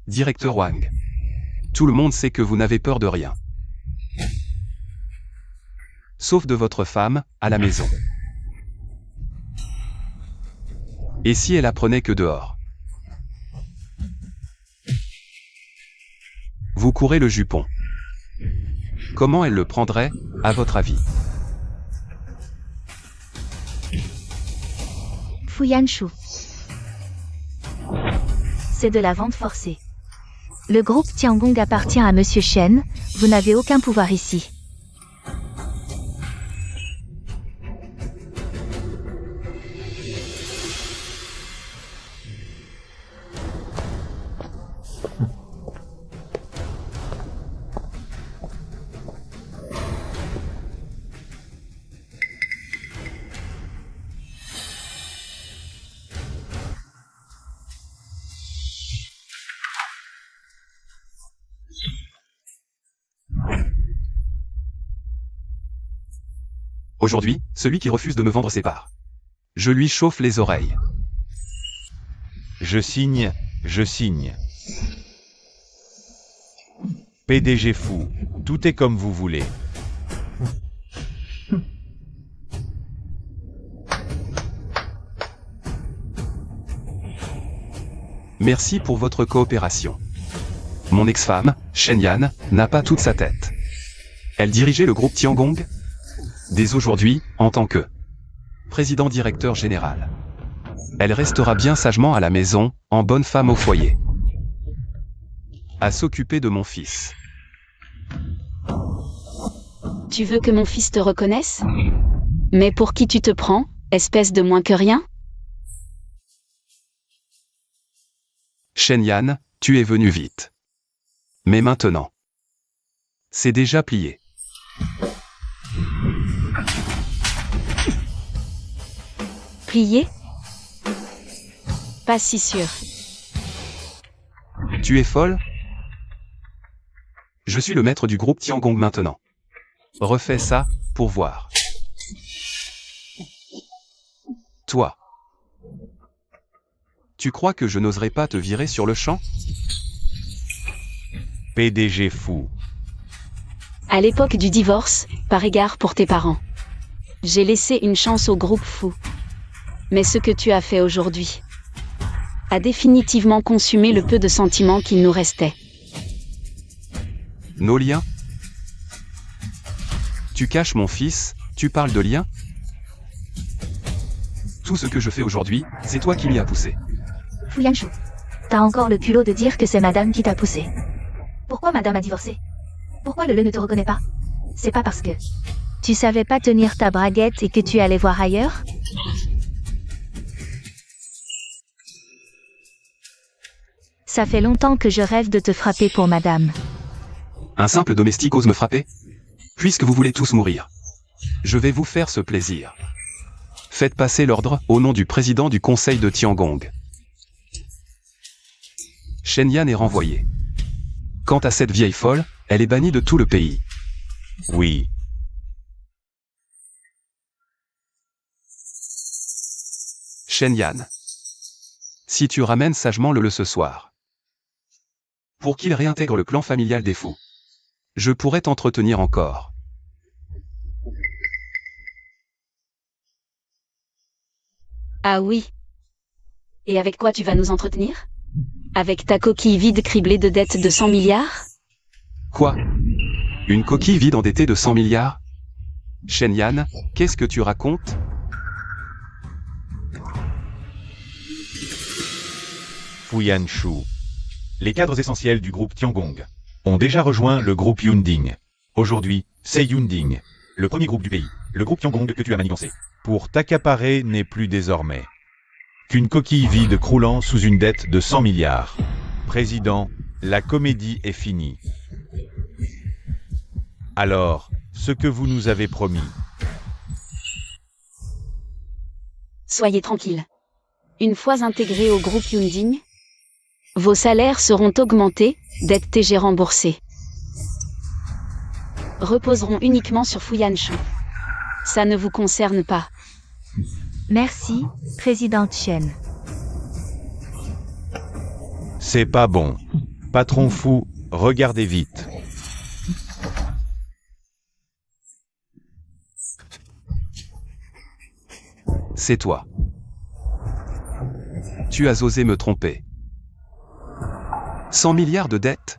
S5: Directeur Wang. Tout le monde sait que vous n'avez peur de rien. Sauf de votre femme, à la maison. Et si elle apprenait que dehors, vous courez le jupon, comment elle le prendrait, à votre avis?
S2: Fu Yanshu. C'est de la vente forcée. Le groupe Tiangong appartient à Monsieur Shen, vous n'avez aucun pouvoir ici.
S5: Aujourd'hui, celui qui refuse de me vendre ses parts, je lui chauffe les oreilles.
S4: Je signe, je signe. PDG Fu, tout est comme vous voulez.
S5: Merci pour votre coopération. Mon ex-femme, Shenyan, n'a pas toute sa tête. Elle dirigeait le groupe Tiangong. Dès aujourd'hui, en tant que président-directeur général, elle restera bien sagement à la maison, en bonne femme au foyer, à s'occuper de mon fils.
S1: Tu veux que mon fils te reconnaisse? Mais pour qui tu te prends, espèce de moins que rien?
S5: Shenyan, tu es venu vite. Mais maintenant, c'est déjà plié.
S1: Plié? Pas si sûr.
S5: Tu es folle? Je suis le maître du groupe Tiangong maintenant. Refais ça, pour voir. Toi. Tu crois que je n'oserais pas te virer sur le champ?
S4: PDG Fu.
S1: À l'époque du divorce, par égard pour tes parents, j'ai laissé une chance au groupe Fu. Mais ce que tu as fait aujourd'hui a définitivement consumé le peu de sentiments qu'il nous restait.
S5: Nos liens? Tu caches mon fils, tu parles de liens? Tout ce que je fais aujourd'hui, c'est toi qui m'y as poussé.
S3: Fu Yanshu. T'as encore le culot de dire que c'est madame qui t'a poussé. Pourquoi madame a divorcé? Pourquoi le ne te reconnaît pas? C'est pas parce que...
S2: Tu savais pas tenir ta braguette et que tu allais voir ailleurs? Ça fait longtemps que je rêve de te frapper pour madame.
S5: Un simple domestique ose me frapper? Puisque vous voulez tous mourir, je vais vous faire ce plaisir. Faites passer l'ordre au nom du président du conseil de Tiangong. Shenyan est renvoyée. Quant à cette vieille folle, elle est bannie de tout le pays.
S4: Oui.
S5: Shenyan. Si tu ramènes sagement le ce soir, pour qu'il réintègre le clan familial des fous, je pourrais t'entretenir encore.
S1: Ah oui. Et avec quoi tu vas nous entretenir? Avec ta coquille vide criblée de dettes de 100 milliards?
S5: Quoi? Une coquille vide endettée de 100 milliards? Shen-Yan, qu'est-ce que tu racontes?
S4: Fu Yanshu. Les cadres essentiels du groupe Tiangong ont déjà rejoint le groupe Yunding. Aujourd'hui, c'est Yunding, le premier groupe du pays, le groupe Tiangong que tu as manigancé. Pour t'accaparer n'est plus désormais qu'une coquille vide croulant sous une dette de 100 milliards. Président, la comédie est finie. Alors, ce que vous nous avez promis.
S1: Soyez tranquille. Une fois intégrés au groupe Yunding, vos salaires seront augmentés, dettes TG remboursées. Reposeront uniquement sur Fu Yanshu. Ça ne vous concerne pas.
S2: Merci, présidente Shen.
S4: C'est pas bon. Patron fou, regardez vite.
S5: C'est toi. Tu as osé me tromper. 100 milliards de dettes?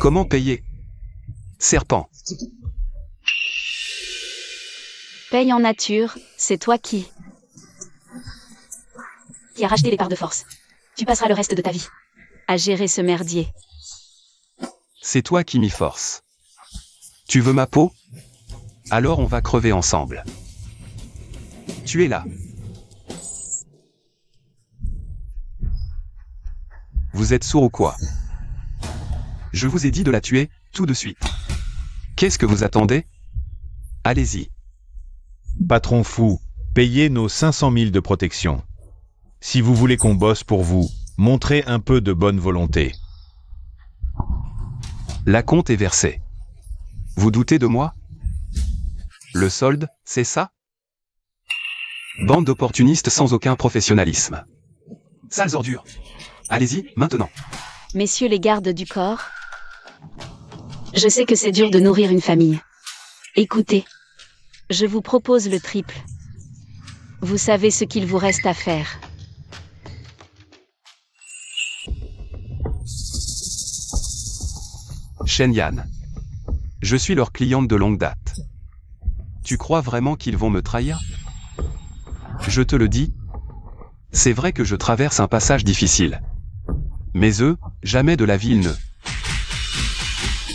S5: Comment payer? Serpent.
S1: Paye en nature, c'est toi qui
S3: Qui a racheté les parts de force. Tu passeras le reste de ta vie
S1: a géré ce merdier.
S5: C'est toi qui m'y force. Tu veux ma peau? Alors on va crever ensemble. Tu es là. Vous êtes sourd ou quoi? Je vous ai dit de la tuer, tout de suite. Qu'est-ce que vous attendez? Allez-y.
S4: Patron fou, payez nos 500 000 de protection. Si vous voulez qu'on bosse pour vous, montrez un peu de bonne volonté.
S5: La compte est versée. Vous doutez de moi? Le solde, c'est ça? Bande d'opportunistes sans aucun professionnalisme. Sales ordures. Allez-y, maintenant.
S1: Messieurs les gardes du corps,
S3: Je sais que c'est dur de nourrir une famille.
S1: écoutez. Je vous propose le triple. Vous savez ce qu'il vous reste à faire.
S5: Shen-Yan. Je suis leur cliente de longue date. Tu crois vraiment qu'ils vont me trahir? Je te le dis. C'est vrai que je traverse un passage difficile. Mais eux, jamais de la vie ils ne...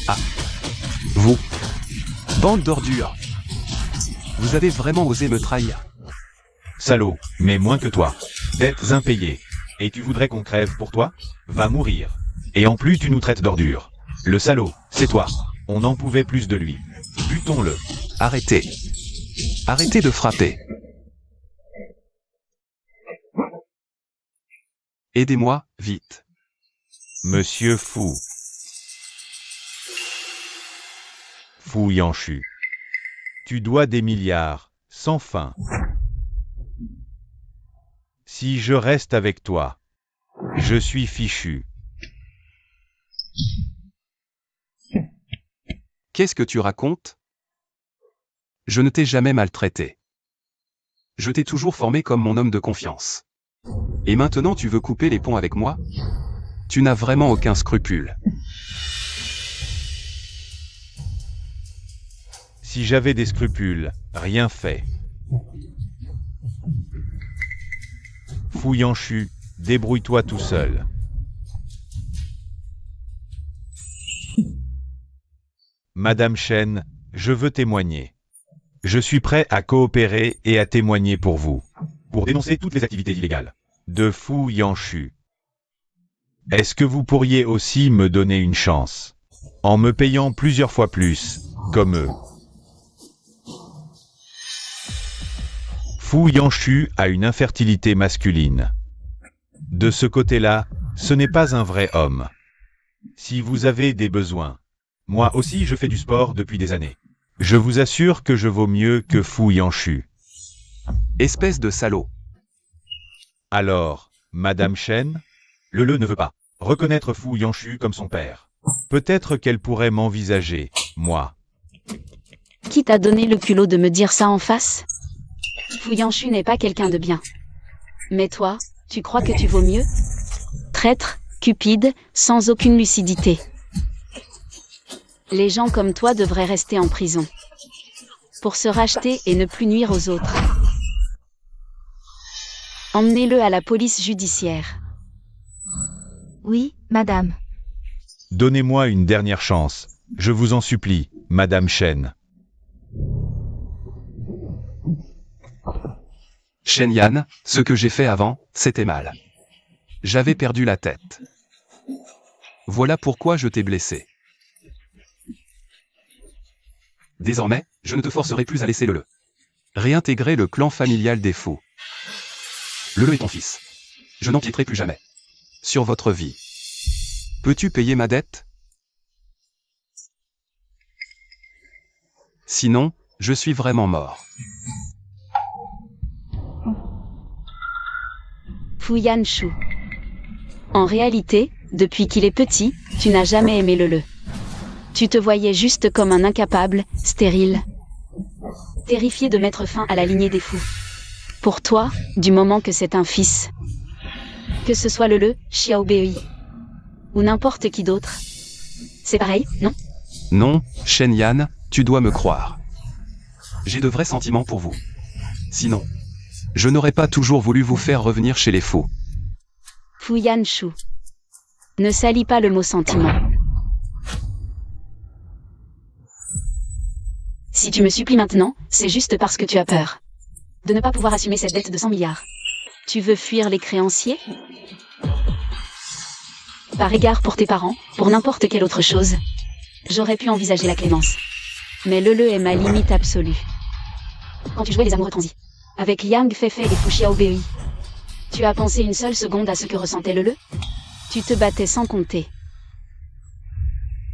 S5: Ah. Vous. Bande d'ordures. Vous avez vraiment osé me trahir.
S4: Salaud, mais moins que toi. Dettes impayées. Et tu voudrais qu'on crève pour toi? Va mourir. Et en plus tu nous traites d'ordure. Le salaud, c'est toi. On n'en pouvait plus de lui. Butons-le.
S5: Arrêtez. Arrêtez de frapper. Aidez-moi, vite.
S4: Monsieur Fou. Fu Yanshu. Tu dois des milliards, sans fin. Si je reste avec toi, je suis fichu.
S5: Qu'est-ce que tu racontes? Je ne t'ai jamais maltraité. Je t'ai toujours formé comme mon homme de confiance. Et maintenant tu veux couper les ponts avec moi? Tu n'as vraiment aucun scrupule.
S4: Si j'avais des scrupules, rien fait. Fu Yanshu, débrouille-toi tout seul. Madame Shen, je veux témoigner. Je suis prêt à coopérer et à témoigner pour vous. Pour dénoncer toutes les activités illégales de Fu Yanshu. Est-ce que vous pourriez aussi me donner une chance? En me payant plusieurs fois plus, comme eux. Fu Yanshu a une infertilité masculine. De ce côté-là, ce n'est pas un vrai homme. Si vous avez des besoins, moi aussi je fais du sport depuis des années. Je vous assure que je vaux mieux que Fu Yanshu.
S5: Espèce de salaud.
S4: Alors, Madame Shen, le ne veut pas reconnaître Fu Yanshu comme son père. Peut-être qu'elle pourrait m'envisager, moi.
S1: Qui t'a donné le culot de me dire ça en face? Fu Yanshu n'est pas quelqu'un de bien. Mais toi, tu crois que tu vaux mieux? Traître, cupide, sans aucune lucidité. Les gens comme toi devraient rester en prison. Pour se racheter et ne plus nuire aux autres. Emmenez-le à la police judiciaire.
S2: Oui, madame.
S4: Donnez-moi une dernière chance. Je vous en supplie, Madame Chen.
S5: Shen-Yan, ce que j'ai fait avant, c'était mal. J'avais perdu la tête. Voilà pourquoi je t'ai blessé. Désormais, je ne te forcerai plus à laisser le. Réintégrer le clan familial des fous. Le est ton fils. Je n'empiéterai plus jamais. Sur votre vie. Peux-tu payer ma dette? Sinon, je suis vraiment mort.
S1: Fuyan Shu. En réalité, depuis qu'il est petit, tu n'as jamais aimé le. Tu te voyais juste comme un incapable, stérile. Terrifié de mettre fin à la lignée des fous. Pour toi, du moment que c'est un fils. Que ce soit le Xiao Bei. Ou n'importe qui d'autre. C'est pareil, non?
S5: Non, Shen-Yan, tu dois me croire. J'ai de vrais sentiments pour vous. Sinon, je n'aurais pas toujours voulu vous faire revenir chez les fous.
S1: Fuyan Shu. Ne salis pas le mot sentiment. Si tu me supplies maintenant, c'est juste parce que tu as peur. De ne pas pouvoir assumer cette dette de 100 milliards. Tu veux fuir les créanciers? Par égard pour tes parents, pour n'importe quelle autre chose. J'aurais pu envisager la clémence. Mais le est ma limite absolue. Quand tu jouais les amoureux transis, avec Yang Feifei et Fu Xiaobei, tu as pensé une seule seconde à ce que ressentait le? Tu te battais sans compter.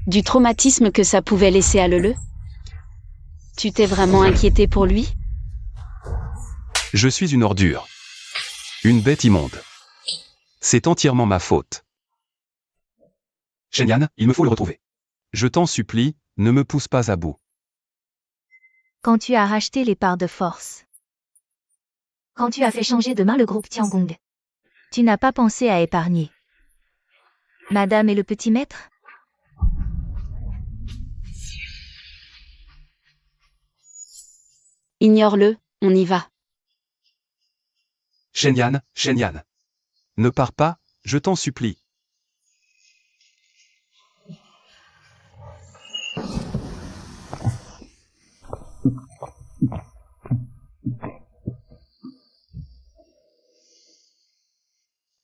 S1: Du traumatisme que ça pouvait laisser à le? Tu t'es vraiment inquiété pour lui?
S5: Je suis une ordure. Une bête immonde. C'est entièrement ma faute. Shen-Yan, il me faut le retrouver. Je t'en supplie, ne me pousse pas à bout.
S2: Quand tu as racheté les parts de force.
S3: Quand tu as fait changer de main le groupe Tiangong.
S2: Tu n'as pas pensé à épargner. Madame et le petit maître?
S1: Ignore-le, on y va.
S5: Shen-Yan, Shen-Yan. Ne pars pas, je t'en supplie.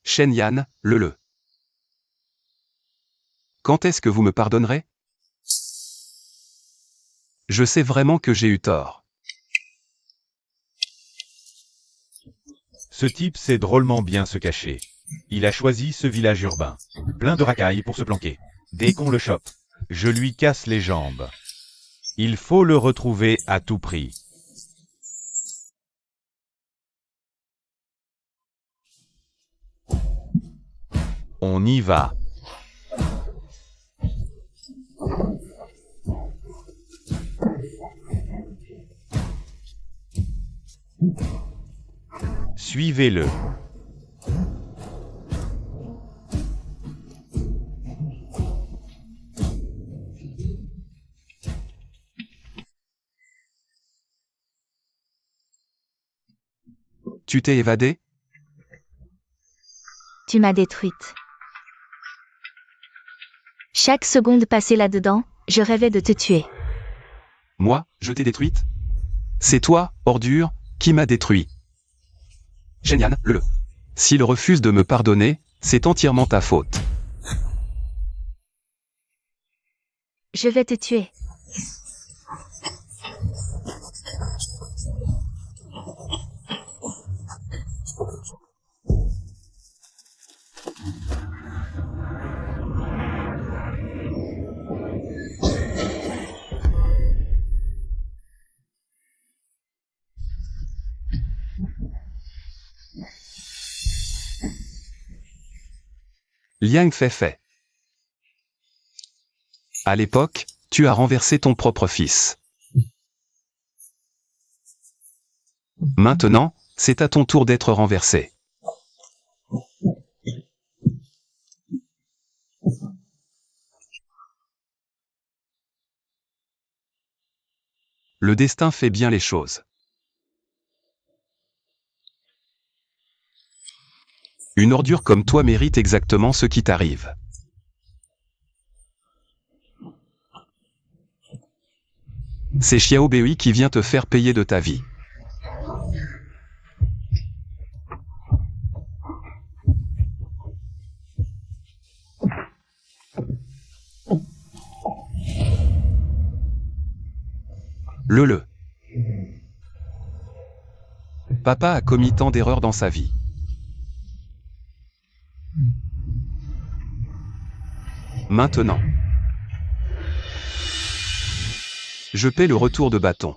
S5: Shen-Yan, le. Quand est-ce que vous me pardonnerez? Je sais vraiment que j'ai eu tort.
S4: Ce type sait drôlement bien se cacher. Il a choisi ce village urbain, plein de racailles pour se planquer. Dès qu'on le chope, je lui casse les jambes. Il faut le retrouver à tout prix. On y va. Suivez-le.
S5: Tu t'es évadé?
S2: Tu m'as détruite. Chaque seconde passée là-dedans, je rêvais de te tuer.
S5: Moi, je t'ai détruite? C'est toi, ordure, qui m'as détruit. Shen-Yan, le. S'il refuse de me pardonner, c'est entièrement ta faute.
S2: Je vais te tuer.
S5: Liang Feifei. À l'époque, tu as renversé ton propre fils. Maintenant, c'est à ton tour d'être renversé. Le destin fait bien les choses. Une ordure comme toi mérite exactement ce qui t'arrive. C'est Xiao Bei qui vient te faire payer de ta vie. Le. Papa a commis tant d'erreurs dans sa vie. Maintenant, je paie le retour de bâton.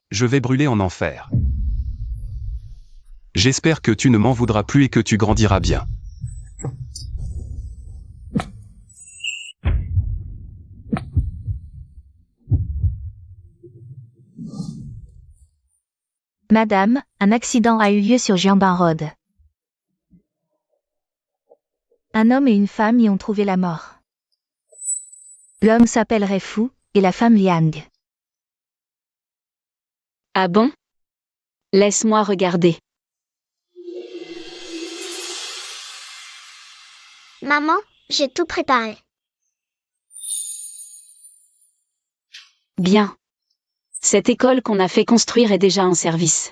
S5: Je vais brûler en enfer. J'espère que tu ne m'en voudras plus et que tu grandiras bien.
S2: Madame, un accident a eu lieu sur Jianban Road. Un homme et une femme y ont trouvé la mort. L'homme s'appellerait Fu, et la femme Liang.
S1: Ah bon? Laisse-moi regarder.
S6: Maman, j'ai tout préparé.
S1: Bien. Cette école qu'on a fait construire est déjà en service.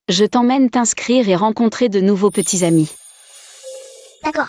S1: Je t'emmène t'inscrire et rencontrer de nouveaux petits amis.
S6: D'accord.